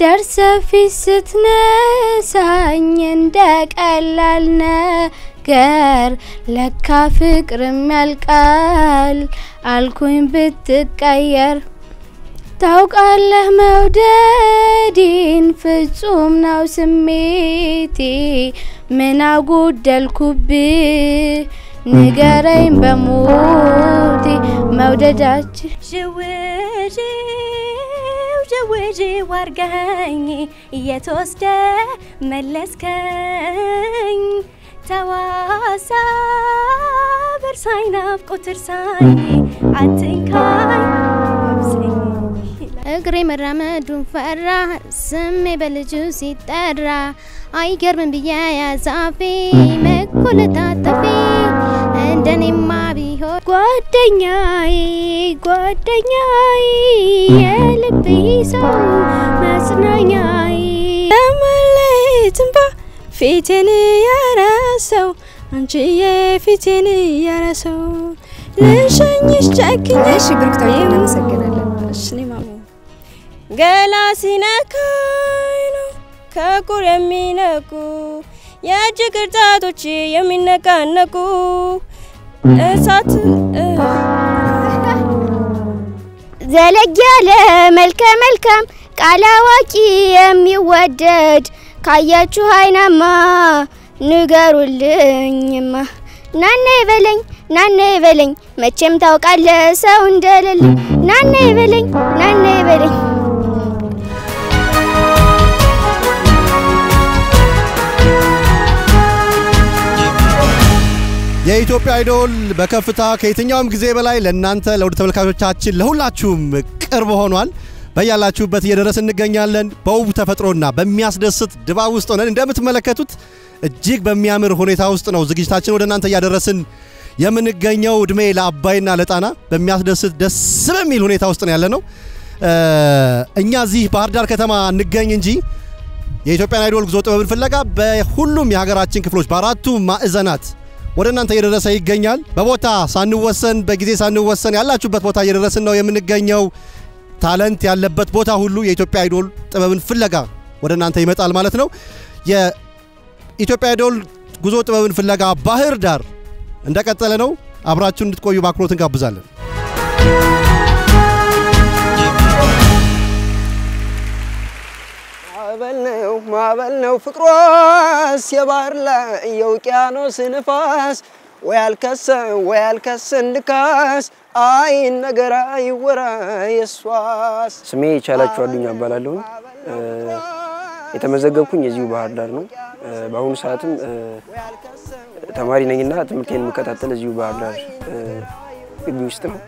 ደርሰፊት ስትነሳኝ እንደቀላል ነገር ለካ ፍቅርም ያልቃል አልኩኝ ብትቀየር ታውቃለህ መውደዴን ፍጹም ነው ስሜቴ ምን አጎደልኩብህ ንገረኝ በሞቴ መውደዳችን ዥውዥ ዋርገኝ እየተወስደ መለስከኝ ተዋሳ በርሳይ ናፍቆት እርሳኝ አትንካኝ እግሬ መራመዱን ፈራ ስሜ በልጁ ሲጠራ አይገርምም ብዬ ያዛፌ መኮለታተፌ እንደኔማ ቢሆን ጓደኛዬ የልቤ ሰው መጽናኛዬ ለመለየትንባ ፊቴን ያረሰው አንቺዬ ፊቴን ያረሰው ልሸኝሽ ጨክኜሽ ብሩክታዬ እናመሰግናለን እሺ ማሙ ገላ ሲነካኝ ነው ከቁር የሚነቁ የእጅ ቅርጫቶች የሚነቃነቁ እሳት ዘለግ ያለ መልካም ቃል አዋቂ የሚወደድ ካያችሁ አይናማ ንገሩልኝማ ናና ይበለኝ መቼም ታውቃለህ ሰው እንደሌለኝ ናና ይበለኝ የኢትዮጵያ አይዶል በከፍታ ከየትኛውም ጊዜ በላይ ለእናንተ ለውድ ተመልካቾቻችን ለሁላችሁም ቅርብ ሆኗል በያላችሁበት እየደረስን እንገኛለን በውብ ተፈጥሮና በሚያስደስት ድባብ ውስጥ ሆነን እንደምትመለከቱት እጅግ በሚያምር ሁኔታ ውስጥ ነው ዝግጅታችን ወደ እናንተ ያደረስን የምንገኘው እድሜ ለአባይና ለጣና በሚያስደስት ደስ በሚል ሁኔታ ውስጥ ነው ያለነው እኛ እዚህ ባህር ዳር ከተማ እንገኝ እንጂ የኢትዮጵያን አይዶል ጉዞ ጥበብን ፍለጋ በሁሉም የሀገራችን ክፍሎች በአራቱ ማዕዘናት ወደ እናንተ እየደረሰ ይገኛል በቦታ ሳንወሰን በጊዜ ሳንወሰን ያላችሁበት ቦታ እየደረስን ነው የምንገኘው ታለንት ያለበት ቦታ ሁሉ የኢትዮጵያ አይዶል ጥበብን ፍለጋ ወደ እናንተ ይመጣል ማለት ነው የኢትዮጵያ አይዶል ጉዞ ጥበብን ፍለጋ ባህር ዳር እንደቀጠለ ነው አብራችሁን እንድትቆዩ በአክብሮት እንጋብዛለን ማዕበል ነው ፍቅሯስ የባህር ላይ የውቅያኖስ ንፋስ ወያልከሰን ልካስ አይ ነገር አይወራ የሷስ ስሜ ቻላችሁ አዱኛ እባላለሁ የተመዘገብኩኝ እዚሁ ባህር ዳር ነው በአሁኑ ሰዓትም ተማሪ ነኝና ትምህርቴን የምከታተል እዚሁ ባህር ዳር ግቢ ውስጥ ነው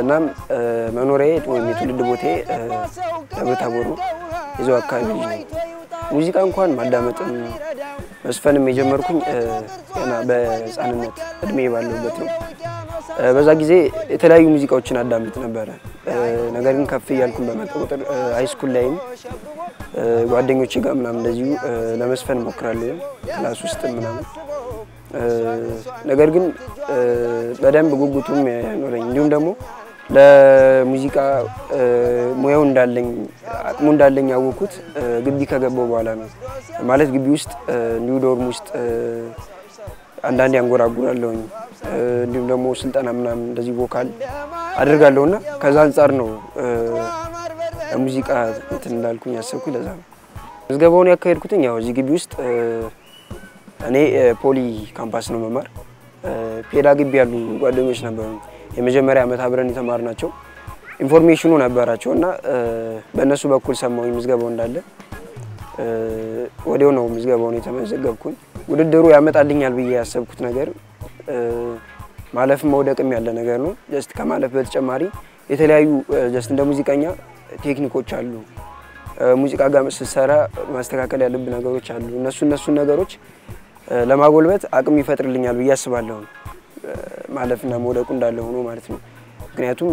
እናም መኖሪያዬ ወይም የትውልድ ቦታዬ ደብረ ታቦር ነው እዛው አካባቢ ልጅ ነኝ ሙዚቃ እንኳን ማዳመጥም መስፈንም የጀመርኩኝ ገና በህፃንነት እድሜ ባለውበት ነው በዛ ጊዜ የተለያዩ ሙዚቃዎችን አዳምጥ ነበር ነገር ግን ከፍ ያልኩኝ በመጣ ቁጥር ሃይስኩል ላይም ጓደኞቼ ጋር ምናምን እንደዚሁ ለመስፈን ሞክራለሁ ክላስ ውስጥ ምናምን ነገር ግን በደንብ ጉጉቱም ያኖረኝ እንዲሁም ደግሞ ለሙዚቃ ሙያው እንዳለኝ አቅሙ እንዳለኝ ያወኩት ግቢ ከገባው በኋላ ነው ማለት ግቢ ውስጥ ኒው ዶርም ውስጥ አንዳንዴ አንጎራጉራለሁኝ እንዲሁም ደግሞ ስልጠና ምናምን እንደዚህ ቮካል አድርጋለሁና ከዛ አንፃር ነው ሙዚቃ እንትን እንዳልኩኝ ያሰብኩኝ ለዛ ነው ምዝገባውን ያካሄድኩትኝ ያው እዚህ ግቢ ውስጥ እኔ ፖሊ ካምፓስ ነው መማር ፔዳ ግቢ ያሉ ጓደኞች ነበሩ የመጀመሪያ ዓመት አብረን የተማርናቸው ኢንፎርሜሽኑ ነበራቸውና በእነሱ በኩል ሰማሁኝ ምዝገባው እንዳለ ወዲያው ነው ምዝገባውን የተመዘገብኩኝ ውድድሩ ያመጣልኛል ብዬ ያሰብኩት ነገር ማለፍ መውደቅም ያለ ነገር ነው ጀስት ከማለፍ በተጨማሪ የተለያዩ ጀስት እንደ ሙዚቀኛ ቴክኒኮች አሉ ሙዚቃ ጋር መሰሰራ ማስተካከል ያለብን ነገሮች አሉ እነሱ ነገሮች ለማጎልበት አቅም ይፈጥርልኛል ብዬ አስባለሁ ማለፍና መውደቁ እንዳለ ሆኖ ማለት ነው ምክንያቱም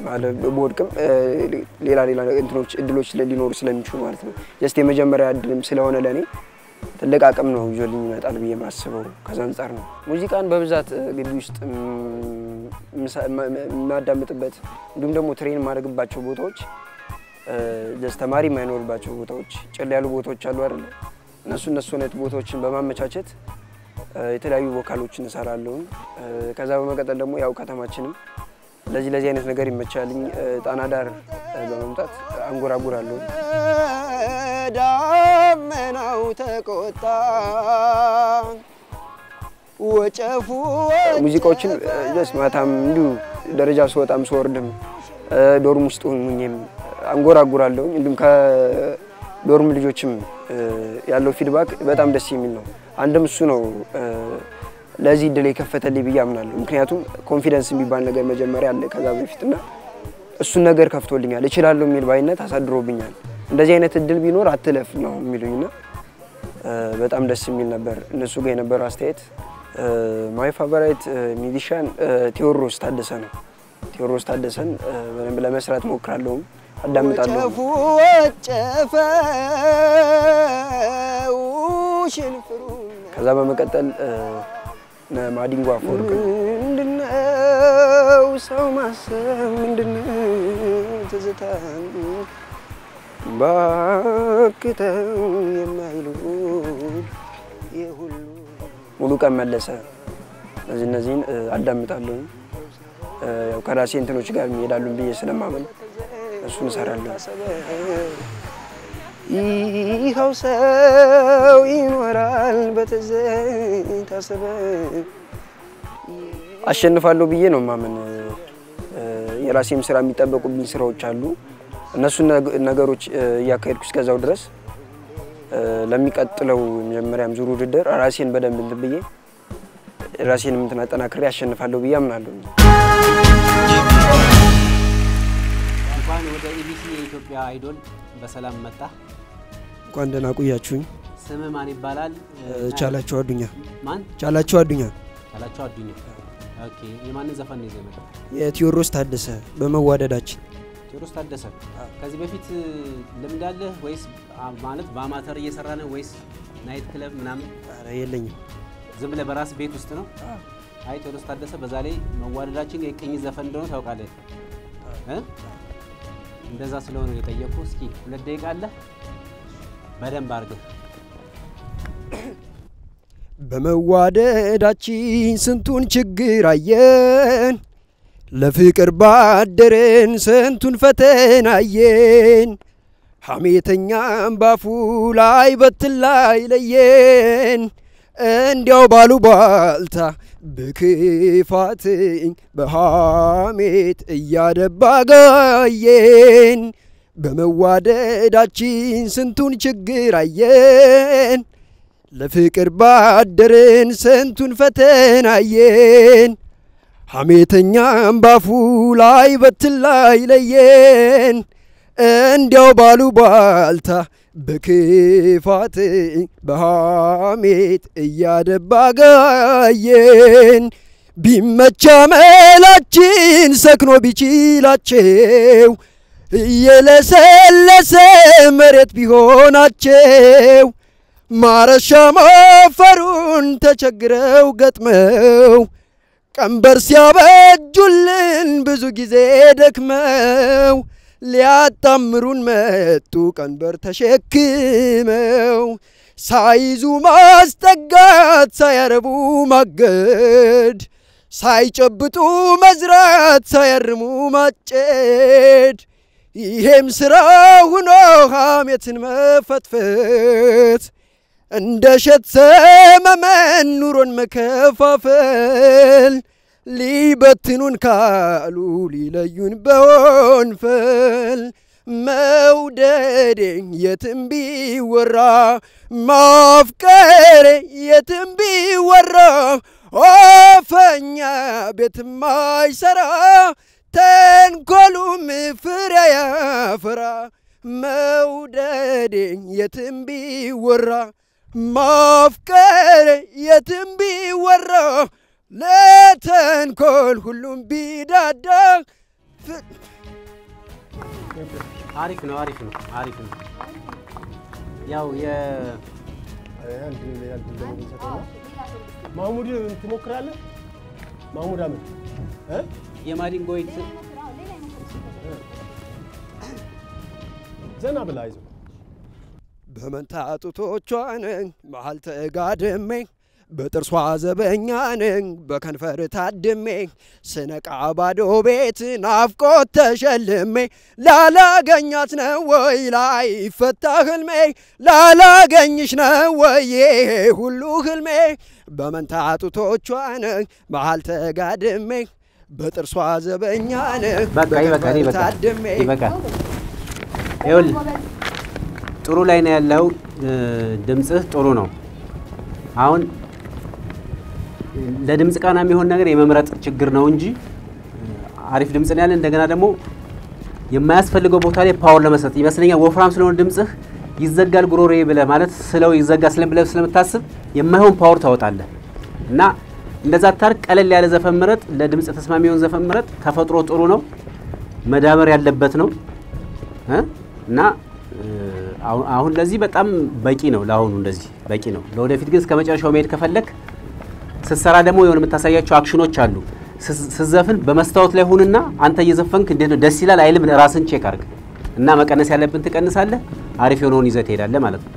ማለት በወድቅም ሌላ እንትኖች እድሎች ሊኖሩ ስለሚችሉ ማለት ነው ጀስት የመጀመሪያ እድልም ስለሆነ ለኔ ትልቅ አቅም ነው ይዞልኝ ይመጣል ብዬ ማስበው ከዛ አንፃር ነው ሙዚቃን በብዛት ግቢ ውስጥ ማዳምጥበት እንዲሁም ደግሞ ትሬን ማድረግባቸው ቦታዎች ጀስት ተማሪ ማይኖርባቸው ቦታዎች ጭል ያሉ ቦታዎች አሉ አይደል እነሱ አይነት ቦታዎችን በማመቻቸት የተለያዩ ቮካሎችን እንሰራለሁ ከዛ በመቀጠል ደግሞ ያው ከተማችንም ለዚህ አይነት ነገር ይመቻልኝ ጣና ዳር በመምጣት አንጎራጉራለሁ ዳመናው ተቆጣ ወጨፉ ሙዚቃዎችን ጀስት ማታም እንዲሁ ደረጃ ስወጣም ስወርድም ዶርም ውስጥ ሆኜም አንጎራጉራለሁ እንዲሁም ከዶርም ልጆችም ያለው ፊድባክ በጣም ደስ የሚል ነው አንድም እሱ ነው ለዚህ ድል የከፈተልኝ ብዬ አምናለሁ ምክንያቱም ኮንፊደንስ የሚባል ነገር መጀመሪያ አለ ከዛ በፊትና እሱ ነገር ከፍቶልኛል እችላለሁ የሚል ባይነት አሳድሮብኛል እንደዚህ አይነት እድል ቢኖር አትለፍ ነው የሚሉኝና በጣም ደስ የሚል ነበር እነሱ ጋር የነበረው አስተያየት ማይ ፋቨራይት ሚዚሻን ቴዎድሮስ ታደሰ ነው ቴዎድሮስ ታደሰን በደንብ ለመስራት ሞክራለሁ አዳምጣለሁ ከዛ በመቀጠል ማዲንጎ አፈወርቅ ምንድነው ሰው ማሰብ ምንድነው ትዝታ ባክተው የማይሉ የሁሉ ሙሉ ቀን መለሰ እነዚህን አዳምጣለሁ ያው ከራሴ እንትኖች ጋር የሚሄዳሉን ብዬ ስለማመን እሱን እሰራለሁ ይኸው ሰው ይኖራል በትዝታ ሰበብ አሸንፋለሁ ብዬ ነው ማመን የራሴም ስራ የሚጠበቁብኝ ስራዎች አሉ እነሱ ነገሮች ያካሄድኩ እስከዛው ድረስ ለሚቀጥለው መጀመሪያም ዙር ውድድር ራሴን በደንብ እንብዬ ራሴን ምንተናጠናክሬ አሸንፋለሁ ብዬ አምናለሁ እንኳን ወደ ኢቢሲ የኢትዮጵያ አይዶል በሰላም መጣ እንኳን ደህና ቆያችሁኝ ስም ማን ይባላል ቻላቸው አዱኛ ማን ቻላቸው አዱኛ ኦኬ የማንን ዘፈን ነው የዘመረ የቴዎድሮስ ታደሰ በመዋደዳችን ቴዎድሮስ ታደሰ ከዚህ በፊት ልምድ አለ ወይስ ማለት በአማተር እየሰራ ነው ወይስ ናይት ክለብ ምናምን አረ የለኝም ዝም ብለህ በራስ ቤት ውስጥ ነው አይ ቴዎድሮስ ታደሰ በዛ ላይ መዋደዳችን የቅኝ ዘፈን እንደሆነ ታውቃለህ እንደዛ ስለሆነ የጠየቁ እስኪ 2 ደቂቃ አለ በደንብ አድርገህ በመዋደዳችን ስንቱን ችግር አየን ለፍቅር ባደረን ስንቱን ፈተና አየን ሐሜተኛም ባፉ ላይ በትላይ ለየን እንዲያው ባሉባልታ በክፋት በሐሜት እያደባጋየን በመዋደዳችን ስንቱን ችግር አየን ለፍቅር ባደረን ስንቱን ፈተና አየን ሐሜተኛም ባፉ ላይ በትላይ ለየን እንዲያው ባሉባልታ በክፋት በሐሜት እያደባጋየን ቢመቻ መላችን ሰክኖ ቢችላቸው እየለሰለሰ መሬት ቢሆናቸው ማረሻ ሞፈሩን ተቸግረው ገጥመው ቀንበር ሲያበጁልን ብዙ ጊዜ ደክመው ሊያጣምሩን መጡ ቀንበር ተሸክመው ሳይዙ ማስጠጋት ሳያረቡ ማገድ ሳይጨብጡ መዝራት ሳያርሙ ማጨድ ይሄም ስራ ሆኖ ሐሜትን መፈትፈት እንደ ሸት ሰመመን ኑሮን መከፋፈል ሊበትኑን ካሉ ሊለዩን በወንፈል መውደዴን የትም ቢወራ ማፍቀሬ የትም ቢወራ ኦፈኛ ቤትም አይሰራ ተንኮሉም ፍሬ ያፈራ መውደዴን የትም ቢወራ ማፍቀሬ የትም ቢወራ ለተንኮል ሁሉም ቢዳዳ አሪፍ ነው ያው ማሙድ ትሞክራለህ ማሙድ አመት የማዲንጎይት ዘና ብላይዞ በመንታ ጡቶቿን መሃል ተጋድሜ በጥርሷ ዘበኛ ነኝ በከንፈር ታድሜ ስነቃ ባዶ ቤት ናፍቆት ተሸልሜ ላላገኛት ነው ወይ ላይፈታ ህልሜ ላላገኝሽ ነው ወይ ሁሉ ህልሜ በመንታ ጡቶቿ ነኝ መሃል ተጋድሜ በጥርሷ ዘበኛ ነኝ በከንፈር ታድሜ ይኸውልህ ጥሩ ላይ ነው ያለው ድምጽህ ጥሩ ነው አሁን ለድምጽ ቃና የሚሆን ነገር የመምረጥ ችግር ነው እንጂ አሪፍ ድምጽ ነው ያለ እንደገና ደግሞ የማያስፈልገው ቦታ ላይ ፓወር ለመስጠት ይመስለኛል ወፍራም ስለሆነ ድምጽህ ይዘጋል ጉሮሬ ብለ ማለት ስለው ይዘጋ ስለምታስብ የማይሆን ፓወር ታወጣለህ እና እንደዛ ታር ቀለል ያለ ዘፈን ምረጥ ለድምጽ ተስማሚ የሆነ ዘፈን ምረጥ ተፈጥሮ ጥሩ ነው መዳበር ያለበት ነው እና አሁን ለዚህ በጣም በቂ ነው ለአሁኑ እንደዚህ በቂ ነው ለወደፊት ግን እስከመጨረሻው መሄድ ከፈለክ ስትሰራ ደግሞ የሆነ የምታሳያቸው አክሽኖች አሉ ስትዘፍን በመስታወት ላይ ሆንና አንተ እየዘፈንክ እንዴት ነው ደስ ይላል አይልም ራስን ቼክ አድርግ እና መቀነስ ያለብን ትቀንሳለህ አሪፍ የሆነውን ይዘህ ትሄዳለህ ማለት ነው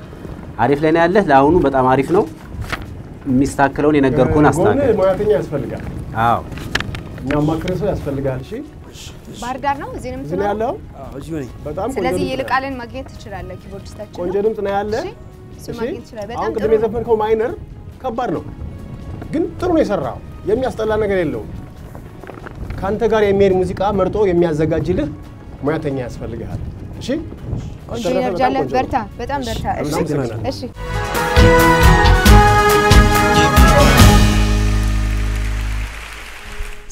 አሪፍ ላይ ነው ያለህ ለአሁኑ በጣም አሪፍ ነው የሚስተካከለውን የነገርኩህን አስተካክል ሙያተኛ ያስፈልጋል አዎ እኛም ማክረሰው ያስፈልጋል እሺ ባህር ዳር ነው እዚህ ነው የምትኖረው ያለው እዚሁ ነኝ በጣም ስለዚህ ይልቃልን ማግኘት ትችላለህ ኪቦርዲስታችን ቆንጆ ድምጽ ነው ያለ እሱ ማግኘት ትችላለህ በጣም ጥሩ ነው የዘፈንከው ማይነር ከባድ ነው ግን ጥሩ ነው የሰራው የሚያስጠላ ነገር የለውም ካንተ ጋር የሚሄድ ሙዚቃ መርጦ የሚያዘጋጅልህ ሙያተኛ ያስፈልጋል እሺ ቆንጆ ይርጃለህ በርታ በጣም በርታ እሺ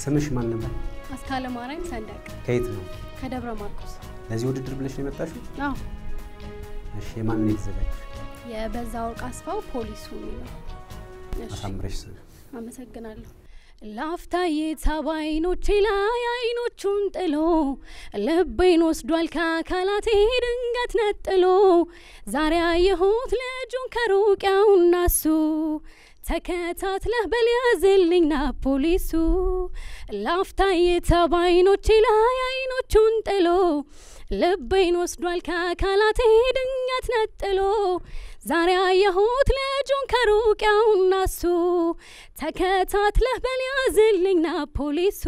ስምሽ ማን ነበር አስካለ ማርያም ሰንደቅ ከየት ነው ከደብረ ማርቆስ ለዚህ ውድድር ብለሽ ነው የመጣሽው አዎ እሺ ማን ነው የተዘጋጀው የበዛ ወርቅ አስፋው ፖሊሱ ነው አሳምረሽ አመሰግናለሁ ላፍታዬ ታባይኖቼ ላይ አይኖቹን ጥሎ ልቤን ወስዷል ከአካላቴ ድንገት ነጥሎ ዛሬ አየሁት ልጁን ከሩቅ ያውና እሱ ተከታትለህ በልያዝልኝና ፖሊሱ ላፍታዬ ታባይኖቼ ላይ አይኖቹን ጥሎ ልቤን ወስዷል ከአካላቴ ድንገት ነጥሎ ዛሬ አየሁት ልጁን ከሩቅ ያውና እሱ ተከታትለህ በልያዝልኝና ፖሊሱ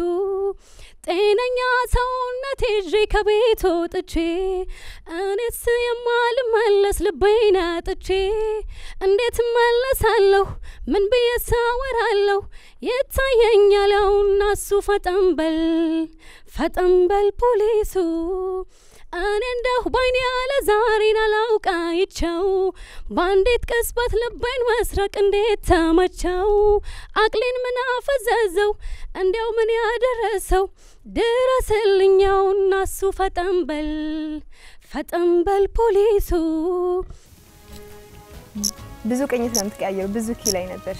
ጤነኛ ሰውነት ይዤ ከቤት ወጥቼ እኔስ የማልመለስ ልቤን አጥቼ እንዴት እመለሳለሁ ምን ብዬ ሳወራለሁ ይታየኛል ያውና እሱ ፈጠን በል ፖሊሱ እኔ እንደሁ ባይኔ ያለ ዛሬን አላውቃይቸው ባንዴት ቅጽበት ልቤን መስረቅ እንዴት ተመቸው አቅሌን ምን አፈዘዘው እንዲያው ምን ያደረሰው ድረስልኛውና እሱ ፈጠን በል ፖሊሱ ብዙ ቅኝት ነው የምትቀያየሩ ብዙ ኪ ላይ ነበር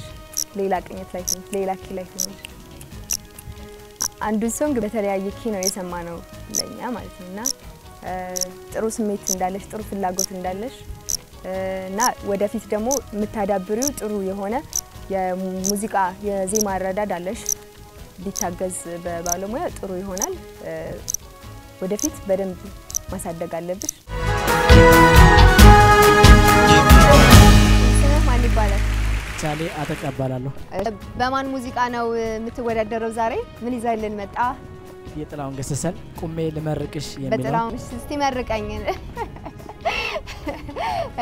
ሌላ ቅኝት ላይ ሌላ ኪ ላይ ሆነ አንዱ ሶንግ በተለያየ ኪ ነው የሰማነው ለኛ ማለት ነውና ጥሩ ስሜት እንዳለሽ ጥሩ ፍላጎት እንዳለሽ እና ወደፊት ደግሞ የምታዳብሪው ጥሩ የሆነ የሙዚቃ የዜማ አረዳድ አለሽ ቢታገዝ በባለሙያ ጥሩ ይሆናል ወደፊት በደንብ ማሳደግ አለብሽ ስለማን ይባላል ቻሌ አተቀበላለሁ በማን ሙዚቃ ነው የምትወዳደረው ዛሬ ምን ይዛልን መጣ የጥላውን ገሰሰን ቁሜ ልመርቅሽ የሚለው በጥላውን እስቲ መርቀኝ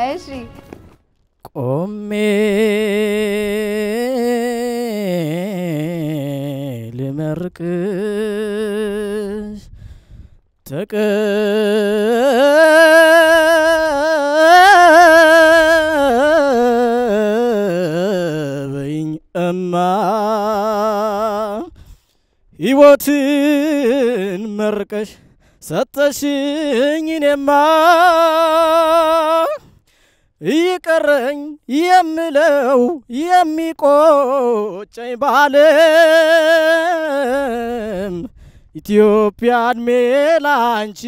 እሺ ቁሜ ልመርቅሽ ተቀበይኝ እማ ሕይወትን መርቀሽ ሰጠሽኝ እኔማ ይቀረኝ የምለው የሚቆጨኝ ባለም ኢትዮጵያ እድሜ ላንቺ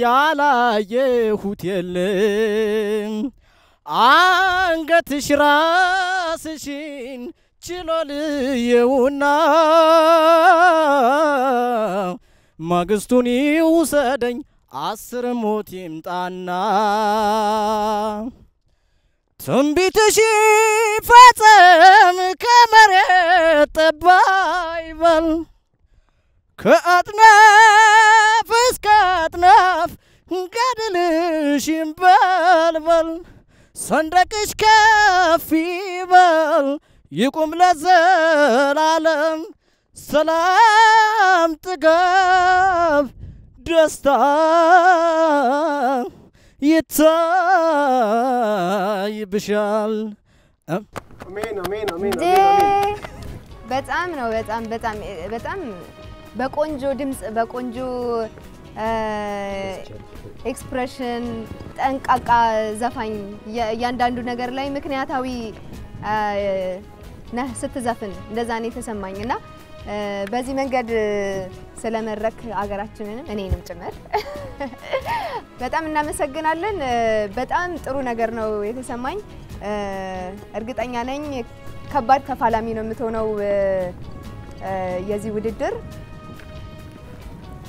ያላየሁት የለም አንገትሽ ራስሽን ችሎ ልየውና ማግስቱን ይውሰደኝ 10 ሞት ይምጣና ትንቢትሽ ፈጸም ከመሬት ጠባይ በል ከአጥናፍ እስከ አጥናፍ ገድልሽ ይንበልበል ሰንደቅሽ ከፍ ይበል ይቁም ለዘላለም ሰላም ጥጋብ ደስታ ይታይብሻል አሜን አሜን አሜን በጣም ነው በጣም በቆንጆ ድምጽ በቆንጆ ኤክስፕሬሽን ጠንቃቃ ዘፋኝ ያንዳንዱ ነገር ላይ ምክንያታዊ ነህ ስትዘፍን እንደዛ ነው የተሰማኝና በዚህ መንገድ ስለመረክ አገራችንን እኔንም ጭምር በጣም እናመሰግናለን በጣም ጥሩ ነገር ነው የተሰማኝ እርግጠኛ ነኝ ከባድ ተፋላሚ ነው የምትሆነው የዚህ ውድድር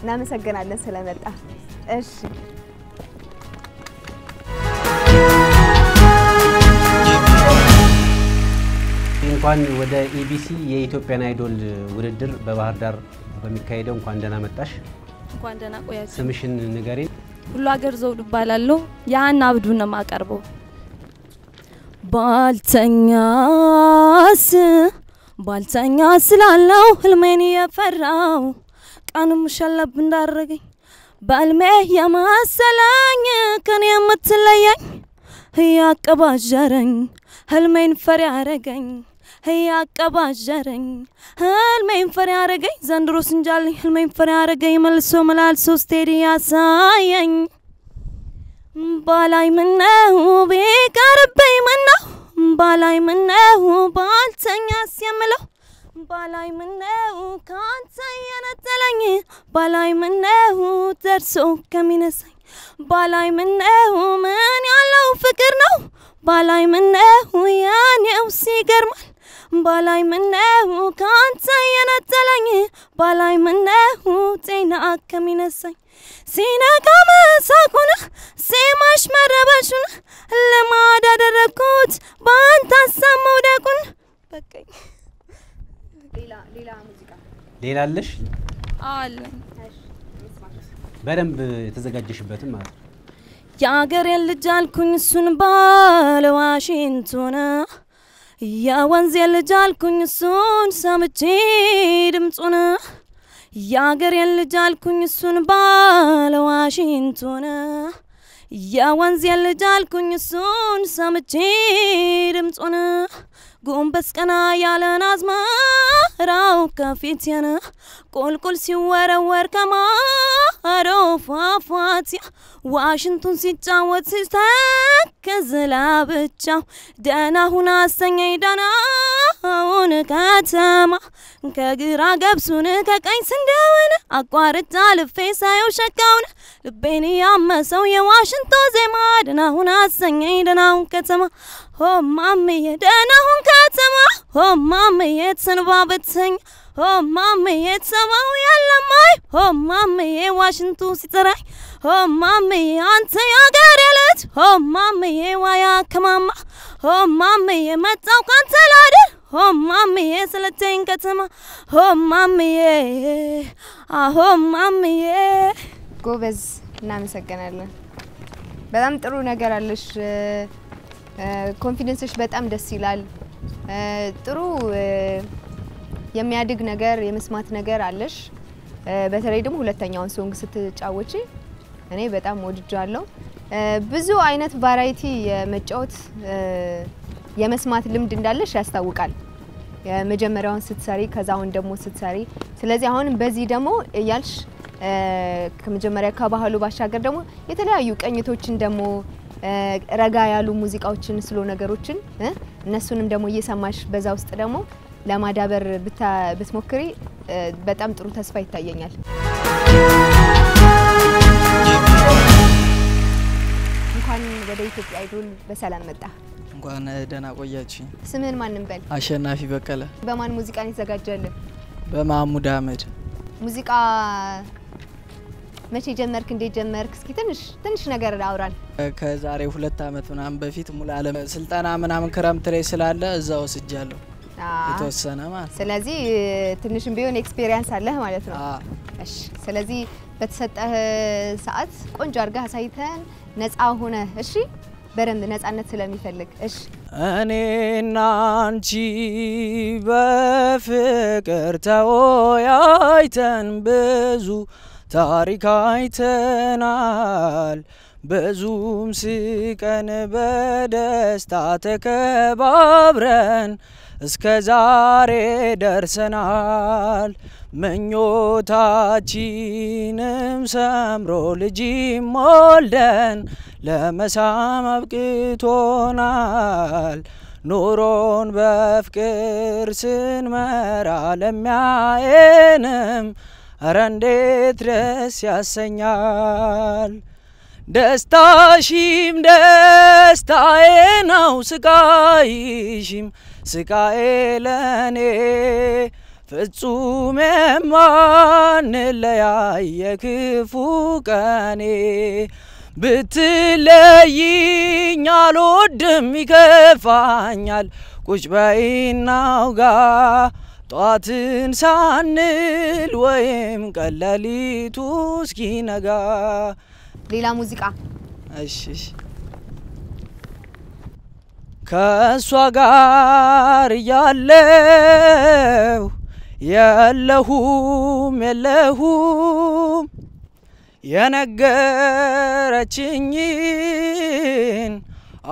እናመሰግናለን ስለመጣ እሺ እንኳን ወደ ኢቢሲ የኢትዮጵያን አይዶል ውድድር በባህር ዳር በሚካሄደው እንኳን ደህና መጣሽ እንኳን ደህና ቆያችሁ ስምሽን ንገሪን ሁሉ ሀገር ዘውዱ ባላለው ያና አብዱ ነው ማቀርበው ባልተኛስ ላለው ህልሜን የፈራው ቀንም ሸለብ እንዳረገኝ ባልሜ የማሰለኝ ከኔ የምትለየኝ ያቀባጀረኝ ህልሜን ፈሪ ያረገኝ ያቀባጀረኝ ህልሜን ፈሪ ያረገኝ ዘንድሮ ስንጃልኝ ህልሜን ፈሪ ያረገኝ መልሶ መላልሶ ስቴዲ ያሳየኝ ባላይ ምነው ቢቀርበኝ ምነው ባላይ ምነው ባልተኛስ የምለው ባላይ ምነው ካንተ የነጠለኝ ባላይ ምነው ደርሶ ከሚነሳኝ ባላይ ምነው ምን ያለው ፍቅር ነው ባላይ ምነው ያኔው ሲገርማል ባላይ ምነው ካንተ የነጠለኝ ባላይ ምነው ጤና ከሚነሳኝ ሲነጋ መሳቁን ሲማሽ መረበሹን ለማዳ ደረኩት ባንተ ሰመውደቁን በቀኝ ሌላ ሙዚቃ ሌላ አለሽ አለ በደንብ የተዘጋጀሽበትን ማለት ያገሬን ልጅ አልኩኝ እሱን ባለ ዋሽንግተን ያወንዜን ልጅ አልኩኝ እሱን ሰምቼ ድምጹን ያገሬን ልጅ አልኩኝ እሱን ባለ ዋሽንግተን ያወንዜን ልጅ አልኩኝ እሱን ሰምቼ ድምጹን ጎንበስ ቀና ያለን አዝመራው ከፊቴን ቁልቁል ሲወረወር ከማዶ ፏፏቴ ዋሽንቱን ሲጫወት ሲተከዝ ለብቻው ደህና ሁን አሰኘኝ ደህናውን ከተማ ከግራ ገብሱን ከቀኝ ስንዴውን አቋርጬ አልፌ ሳየው ሸጋውን ልቤን ያመሰው የዋሽንቶ ዜማ ደህና ሁን አሰኘኝ ደህናውን ከተማ ሆ ማምዬ ደህና ሁን ከተማ ሆ ማምዬ ተሰነባበተኝ ሆ ማምዬ ተሰማው ያለማይ ሆ ማምዬ ዋሽንቱ ሲጠራኝ ሆ ማምዬ አንተ ያገሬ ልጅ ሆ ማምዬ ዋያ ከማማ ሆ ማምዬ መጣው ካንተ ላድር ሆ ማምዬ ስለተኝ ከተማ ሆ ማምዬ አሆ ማምዬ ጎበዝ እናመሰግናለን በጣም ጥሩ ነገር አለሽ ኮንፊደንስሽ በጣም ደስ ይላል ጥሩ የሚያድግ ነገር የመስማት ነገር አለሽ በተለይ ደግሞ ሁለተኛውን ሶንግ ስትጫወቺ እኔ በጣም ወድጃለሁ ብዙ አይነት ቫራይቲ የመጫወት የመስማት ልምድ እንዳለሽ ያስታውቃል የመጀመሪያውን ስትሰሪ ከዛውን ደግሞ ስትሰሪ ስለዚህ አሁን በዚህ ደግሞ ያልሽ ከመጀመሪያ ከባህሉ ባሻገር ደግሞ የተለያዩ ቀኝቶችን ደግሞ ረጋ ያሉ ሙዚቃዎችን ስሎ ነገሮችን እነሱንም ደግሞ እየሰማሽ በዛ ውስጥ ደግሞ ለማዳበር ብትሞክሪ በጣም ጥሩ ተስፋ ይታየኛል እንኳን ወደ ኢትዮጵያ አይዶል በሰላም መጣ እንኳን ደህና ቆያችኝ ስምህን ማን እንበል አሸናፊ በቀለ በማን ሙዚቃ ነው የተዘጋጀልን በማሙድ አህመድ ሙዚቃ መቼ ጀመርክ እንዴት ጀመርክ እስኪ ትንሽ ነገር አውራን ከዛሬ 2 አመት ምናምን በፊት ሙሉ ዓለም ስልጣና ምናምን ክረምት ላይ ስላለ እዛው ወስጃለሁ የተወሰነ ማለት ስለዚህ ትንሽም ቢሆን ኤክስፒሪየንስ አለህ ማለት ነው እሺ ስለዚህ በተሰጠህ ሰዓት ቆንጆ አርጋ አሳይተን ነፃ ሆነ እሺ በረም ነፃነት ስለሚፈልግ እሺ እኔና አንቺ በፍቅር ተወያይተን ብዙ ታሪክ አይተናል ብዙም ስቀን በደስታ ተከባብረን እስከ ዛሬ ደርሰናል ምኞታችንም ሰምሮ ልጅ ሞልደን ለመሳም አብቅቶናል ኑሮን በፍቅር ስንመራ ለሚያየንም ኧረ እንዴት ደስ ያሰኛል ደስታሽም ደስታዬ ነው ስቃይሽም ስቃዬ ለኔ ፍጹም የማንለያይ የክፉ ቀኔ ብትለይኝ አልወድም ይከፋኛል ቁጭ በይና አውጋ ጧትን ሳንል ወይም ቀለሊቱ እስኪነጋ ሌላ ሙዚቃ እሺ ከሷ ጋር ያለው የለሁም የነገረችኝን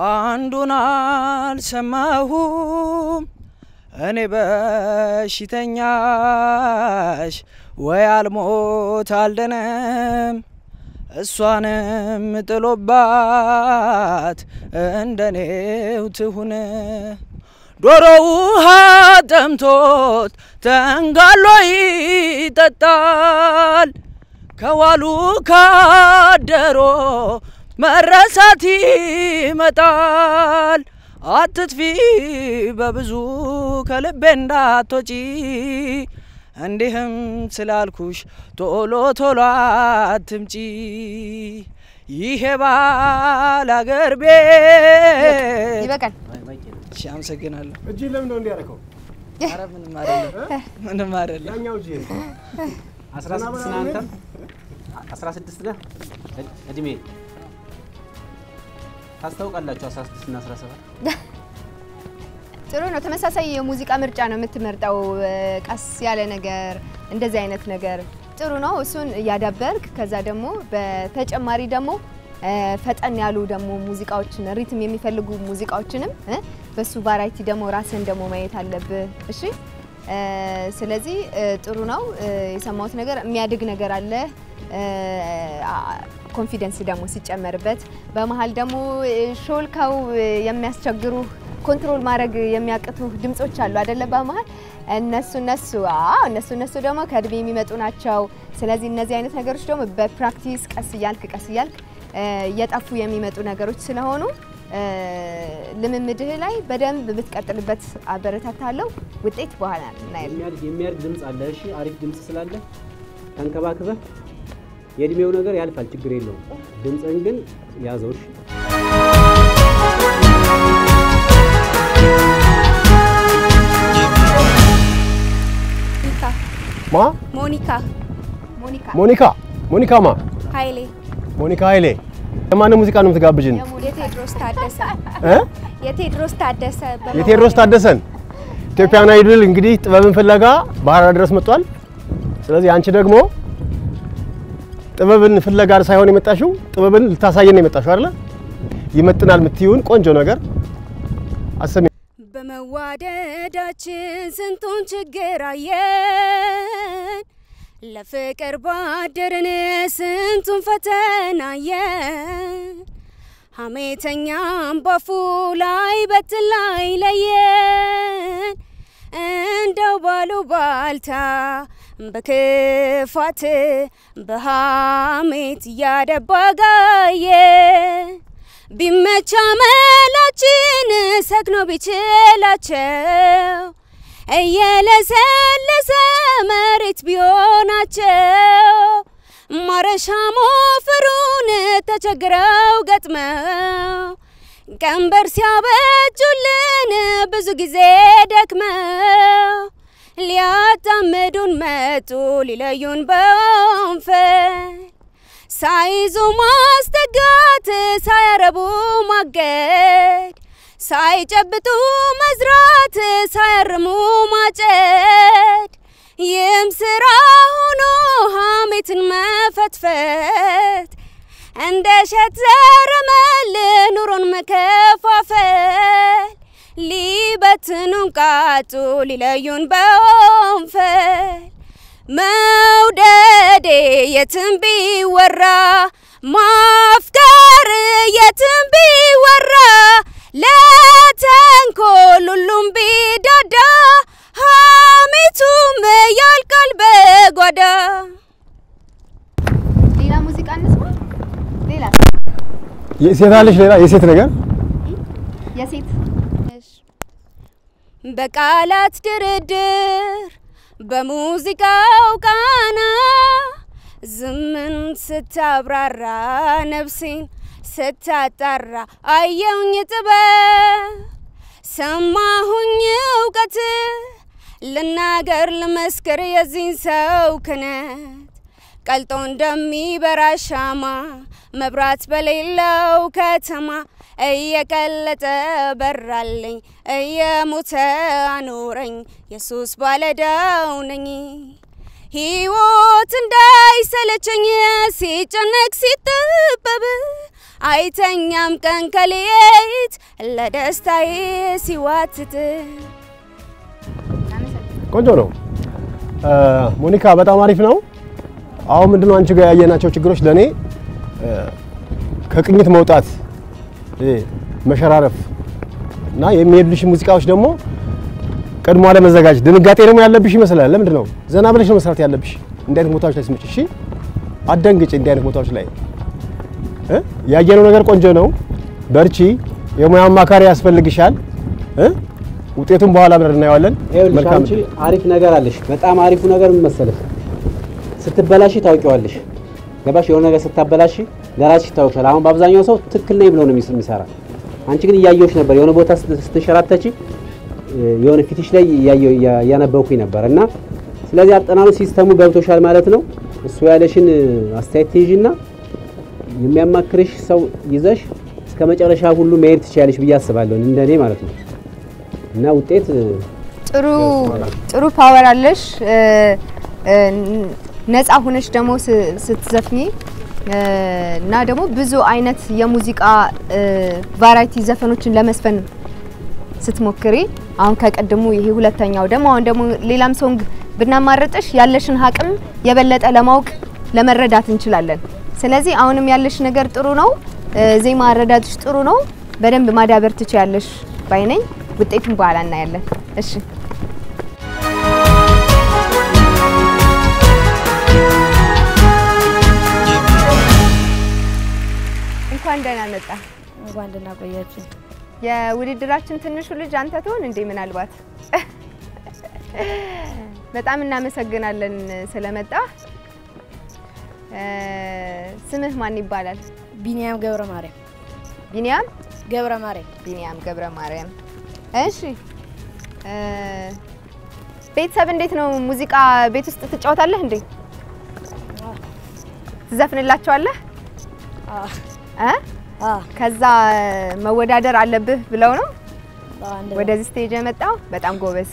አንዱን አልሰማሁም እኔ በሽተኛሽ ወይ አልሞት አልደነም እሷንም ጥሎባት እንደኔው ትሁን ዶሮ ውሃ ጠምቶት ተንጋሎ ይጠጣል ከዋሉ ካደሮ መረሳት ይመጣል አትጥፊ በብዙ ከልቤ እንዳትወጪ እንዲህም ስላልኩሽ ቶሎ ቶሎ አትምጪ ይሄ ባል አገር ቤት ይበቃል እሺ አመሰግናለሁ እጂ ለምን ነው እንዲያረከው ኧረ ምንም አይደለም ያኛው እጂ 16 ናንተ 16 ነህ እድሜ ታስተውቃላችሁ 16 እና 17 ጥሩ ነው ተመሳሳይ የሙዚቃ ምርጫ ነው የምትመርጣው ቀስ ያለ ነገር እንደዚህ አይነት ነገር ጥሩ ነው እሱን ያዳበርክ ከዛ ደግሞ በተጨማሪ ደግሞ ፈጠን ያሉ ደግሞ ሙዚቃዎችን ሪትም የሚፈልጉ ሙዚቃዎችንም በሱ ቫራይቲ ደግሞ ራስን ደግሞ ማየት አለብህ እሺ ስለዚህ ጥሩ ነው የሰማሁት ነገር የሚያድግ ነገር አለ ኮንፊደንስ ደግሞ ሲጨመርበት በመሃል ደግሞ ሾልካው የሚያስቸግሩ ኮንትሮል ማድረግ የሚያቅቱ ድምጾች አሉ አይደለ በመሃል እነሱ ደግሞ ከድሜ የሚመጡ ናቸው ስለዚህ እነዚህ አይነት ነገሮች ደግሞ በፕራክቲስ ቀስ እያልክ እየጠፉ የሚመጡ ነገሮች ስለሆኑ ልምምድህ ላይ በደንብ ብትቀጥልበት አበረታታለሁ ውጤት በኋላ እናያለን የሚያርግ ድምጽ አለ እሺ አሪፍ ድምጽ ስላለ ተንከባክበህ የድሜው ነገር ያልፋል ችግር የለውም ድምጽን ግን ያዘው እሺ ማ ሞኒካ ማ ሞኒካ ኃይሌ የማን ሙዚቃ ነው የምትጋብዥን የቴድሮስ ታደሰን ኢትዮጵያን አይዶል እንግዲህ ጥበብን ፍለጋ ባህር ዳር ድረስ መጥቷል ስለዚህ አንቺ ደግሞ ጥበብን ፍለጋ ሳይሆን የመጣሽው ጥበብን ልታሳየን የመጣሽው አይደል ይመጥናል ምትዩን ቆንጆ ነገር አሰሚ በመዋደዳችን ስንቱን ችግር አየን ለፍቅር ባደረን ስንቱን ፈተና አየን ሐሜተኛም ባፉ ላይ በትላይ ለየን እንደው ባሉባልታ በክፋት በሐሜት ያደባጋየ ቢመቻ መላችን ሰክኖ ቢችላቸው እየለሰለሰ መሬት ቢሆናቸው ማረሻ ሞፈሩን ተቸግረው ገጥመው ቀንበር ሲያበጁልን ብዙ ጊዜ ደክመው ሊያጣምዱን መጡ ሊለዩን በወንፈል ሳይዙ ማስጠጋት ሳያረቡ ማገድ ሳይጨብጡ መዝራት ሳያርሙ ማጨድ ይህም ስራ ሆኖ ሐሜትን መፈትፈት እንደ እሸት ዘረመል ኑሮን መከፋፈል ሊበትኑን ቃጡ ሊለዩን በወንፈል መውደዴ የትም ቢወራ ማፍቀር የትም ቢወራ ለተንኮል ሁሉም ቢዳዳ ሐሜቱም ያልቃል በጓዳ ሌላ ሙዚቃ እንስማ ሌላ የሴት አለሽ ሌላ የሴት ነገር የሴት በቃላት ድርድር በሙዚቃው ቃና ዝምን ስታብራራ ነፍሴን ስታጣራ አየሁኝ ጥበብ ሰማሁኝ እውቀት ልናገር ልመስክር የዚህን ሰው ክነት ቀልጦ እንደሚበራ ሻማ መብራት በሌለው ከተማ እየቀለጠ በራልኝ እየሞተ አኖረኝ ኢየሱስ ባለዳው ነኝ ሕይወት እንዳይሰለቸኝ ሲጨነቅ ሲጠበብ አይተኛም ቀን ከሌት ለደስታዬ ሲዋትት ቆንጆ ነው ሞኒካ በጣም አሪፍ ነው አሁን ምንድነው አንቺ ጋር ያየናቸው ችግሮች ለኔ ከቅኝት መውጣት መሸራረፍ እና የሚሄዱልሽ ሙዚቃዎች ደግሞ ቀድሞ አለመዘጋጀት ድንጋጤ ደግሞ ያለብሽ ይመስላል ለምንድን ነው ዘና ብለሽ ነው መስራት ያለብሽ እንዴ አይነት ቦታዎች ላይ ስምጪ እሺ አደንግጭ እንዴ አይነት ቦታዎች ላይ ያየነው ነገር ቆንጆ ነው በርቺ የሙያ አማካሪ ያስፈልግሻል ውጤቱን በኋላ ብለን እናያለን መልካም አሪፍ ነገር አለሽ በጣም አሪፉ ነገር ምን መሰለሽ ስትበላሽ ታውቂዋለሽ ገባሽ የሆነ ነገር ስታበላሽ ለራስሽ ታውቂዋለሽ አሁን በአብዛኛው ሰው ትክክል ነኝ ብሎ ነው የሚሰራ አንቺ ግን ያያዩሽ ነበር የሆነ ቦታ ስትሸራተቺ የሆነ ፊትሽ ላይ ያነበብኩኝ ነበርና ስለዚህ አጠናኑ ሲስተሙ ገብቶሻል ማለት ነው እሱ ያለሽን አስተያየት ትይዥና የሚያማክርሽ ሰው ይዘሽ እስከ መጨረሻ ሁሉ መሄድ ትችያለሽ ብዬ አስባለሁ እንደኔ ማለት ነው እና ውጤት ጥሩ ፓወር አለሽ ነፃ ሆነሽ ደግሞ ስትዘፍኚ እና ደግሞ ብዙ አይነት የሙዚቃ ቫራይቲ ዘፈኖችን ለመስፈን ስትሞክሪ አሁን ከቀደሙ ይሄ ሁለተኛው ደግሞ አሁን ደግሞ ሌላም ሶንግ ብናማርጥሽ ያለሽን አቅም የበለጠ ለማወቅ ለመረዳት እንችላለን። ስለዚህ አሁንም ያለሽ ነገር ጥሩ ነው፣ ዜማ አረዳድሽ ጥሩ ነው፣ በደንብ ማዳበር ትችያለሽ ባይነኝ። ውጤቱን በኋላ እናያለን። እሺ እንኳን ደህና መጣ። እንኳን ደህና ቆያችሁ። የውድድራችን ትንሹ ልጅ አንተ ትሆን እንዴ? ምናልባት በጣም እናመሰግናለን ስለመጣ። ስምህ ማን ይባላል? ቢኒያም ገብረ ማርያም። ቢኒያም ገብረ ማርያም። ቢኒያም ገብረ ማርያም። እሺ ቤተሰብ እንዴት ነው? ሙዚቃ ቤት ውስጥ ትጫወታለህ እንዴ? ትዘፍንላቸዋለህ? ከዛ መወዳደር አለብህ ብለው ነው ወደዚህ ስቴጅ የመጣው? በጣም ጎበዝ።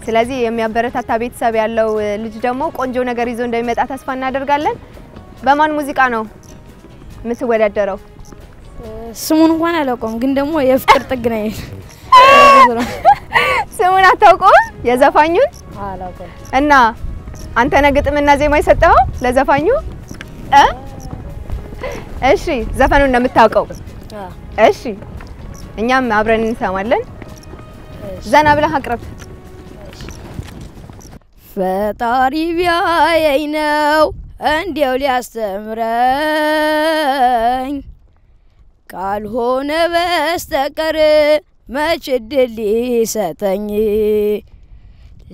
ስለዚህ የሚያበረታታ ቤተሰብ ያለው ልጅ ደግሞ ቆንጆ ነገር ይዞ እንደሚመጣ ተስፋ እናደርጋለን። በማን ሙዚቃ ነው የምትወዳደረው? ስሙን እንኳን አላውቀውም፣ ግን ደግሞ የፍቅር ጥግ ነው። ስሙን አታውቀውም? የዘፋኙን አላውቀውም። እና አንተ ነህ ግጥምና ዜማ የሰጠኸው ለዘፋኙ? እሺ ዘፈኑን ነው የምታውቀው? እሺ እኛም አብረን እንሰማለን። ዘና ብለህ አቅርብ። ፈጣሪ ቢያየኝ ነው እንዲያው ሊያስተምረኝ፣ ካልሆነ በስተቀር መች እድል ሊሰጠኝ።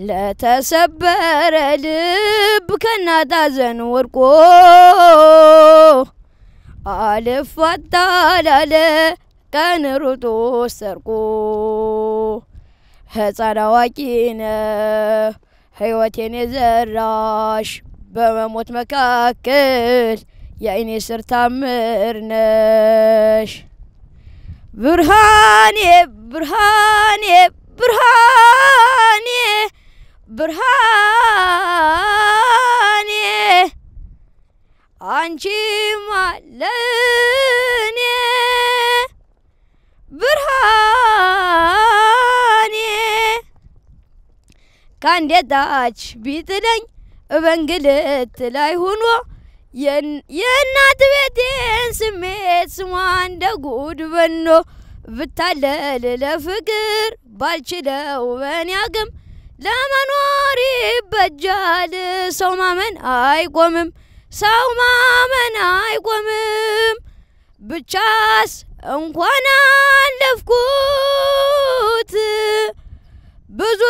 ለተሰበረ ልብ ከእናት ሐዘን ወድቆ አልፋታ ላለ ቀን ሩጦ ሰርቆ፣ ሕፃን አዋቂ ነህ ሕይወቴን የዘራሽ፣ በመሞት መካከል የአይኔ ስር ታምር ነሽ። ብርሃኔ ብርሃኔ ብርሃኔ ብርሃኔ አንቺማ ለኔ ብርሃኔ፣ ካንዴታች ቢጥለኝ በእንግልት ላይ ሆኖ የእናት ቤቴን ስሜት ስሟ እንደ ጉድ በኖ፣ ብታለል ለፍቅር ባልችለው በኔ አቅም፣ ለመኖር ይበጃል ሰው ማመን አይቆምም፣ ሰው ማመን አይቆምም። ብቻስ እንኳን አለፍኩት ብዙ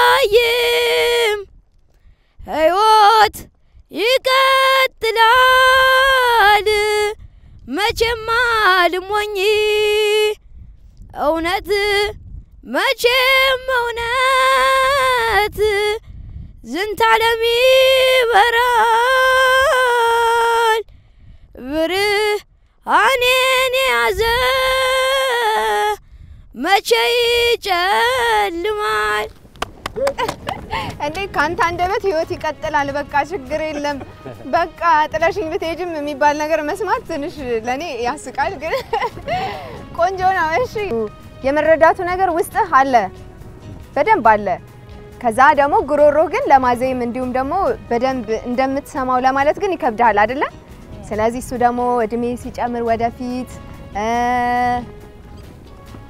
ብሰቃይም፣ ሕይወት ይቀጥላል መቼም አልሞኝ። እውነት መቼም እውነት ዝንታለም ይበራል፣ ብርሃኔን የያዘ መቼ ይጨልማል። እንዴ ካንተ አንደበት ህይወት ይቀጥላል፣ በቃ ችግር የለም፣ በቃ ጥለሽኝ ብትሄጂም የሚባል ነገር መስማት ትንሽ ለኔ ያስቃል፣ ግን ቆንጆ ነው። እሺ የመረዳቱ ነገር ውስጥህ አለ፣ በደንብ አለ። ከዛ ደግሞ ጉሮሮ ግን ለማዜም እንዲሁም ደግሞ በደንብ እንደምትሰማው ለማለት ግን ይከብዳል አይደለ? ስለዚህ እሱ ደግሞ እድሜ ሲጨምር ወደፊት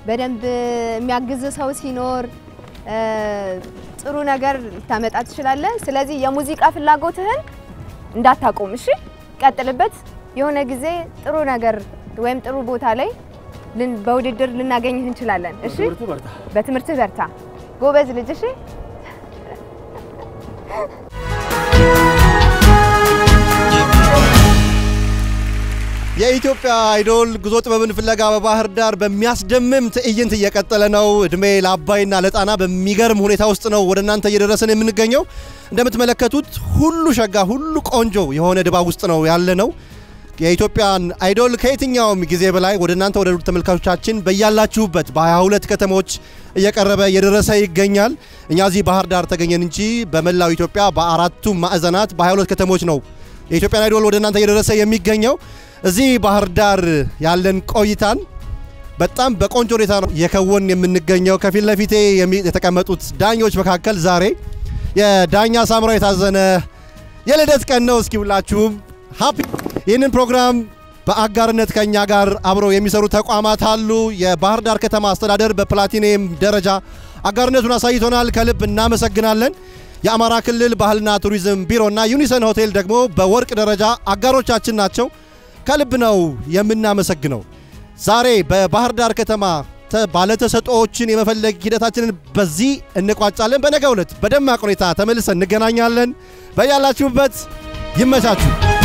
በደንብ የሚያግዝ ሰው ሲኖር ጥሩ ነገር ልታመጣ ትችላለህ። ስለዚህ የሙዚቃ ፍላጎትህን እንዳታቆም፣ እሺ ቀጥልበት። የሆነ ጊዜ ጥሩ ነገር ወይም ጥሩ ቦታ ላይ በውድድር ልናገኝህ እንችላለን። እሺ በትምህርትህ በርታ፣ ጎበዝ ልጅ። እሺ የኢትዮጵያ አይዶል ጉዞ ጥበብን ፍለጋ በባህር ዳር በሚያስደምም ትዕይንት እየቀጠለ ነው። እድሜ ለአባይና ለጣና በሚገርም ሁኔታ ውስጥ ነው ወደ እናንተ እየደረሰን የምንገኘው። እንደምትመለከቱት ሁሉ ሸጋ፣ ሁሉ ቆንጆ የሆነ ድባብ ውስጥ ነው ያለ ነው። የኢትዮጵያን አይዶል ከየትኛውም ጊዜ በላይ ወደ እናንተ ወደ ተመልካቾቻችን በያላችሁበት በ22 ከተሞች እየቀረበ እየደረሰ ይገኛል። እኛ እዚህ ባህር ዳር ተገኘን እንጂ በመላው ኢትዮጵያ በአራቱም ማዕዘናት በ22 ከተሞች ነው የኢትዮጵያን አይዶል ወደ እናንተ እየደረሰ የሚገኘው እዚህ ባህር ዳር ያለን ቆይታን በጣም በቆንጆ ሁኔታ ነው የከወን የምንገኘው። ከፊት ለፊቴ የተቀመጡት ዳኞች መካከል ዛሬ የዳኛ ሳምራው የታዘነ የልደት ቀን ነው። እስኪ ሁላችሁም ሃፒ። ይህንን ፕሮግራም በአጋርነት ከኛ ጋር አብረው የሚሰሩ ተቋማት አሉ። የባህር ዳር ከተማ አስተዳደር በፕላቲኒየም ደረጃ አጋርነቱን አሳይቶናል። ከልብ እናመሰግናለን። የአማራ ክልል ባህልና ቱሪዝም ቢሮና ዩኒሰን ሆቴል ደግሞ በወርቅ ደረጃ አጋሮቻችን ናቸው። ከልብ ነው የምናመሰግነው። ዛሬ በባህር ዳር ከተማ ባለተሰጥኦዎችን የመፈለግ ሂደታችንን በዚህ እንቋጫለን። በነገው ዕለት በደማቅ ሁኔታ ተመልሰን እንገናኛለን። በያላችሁበት ይመቻችሁ።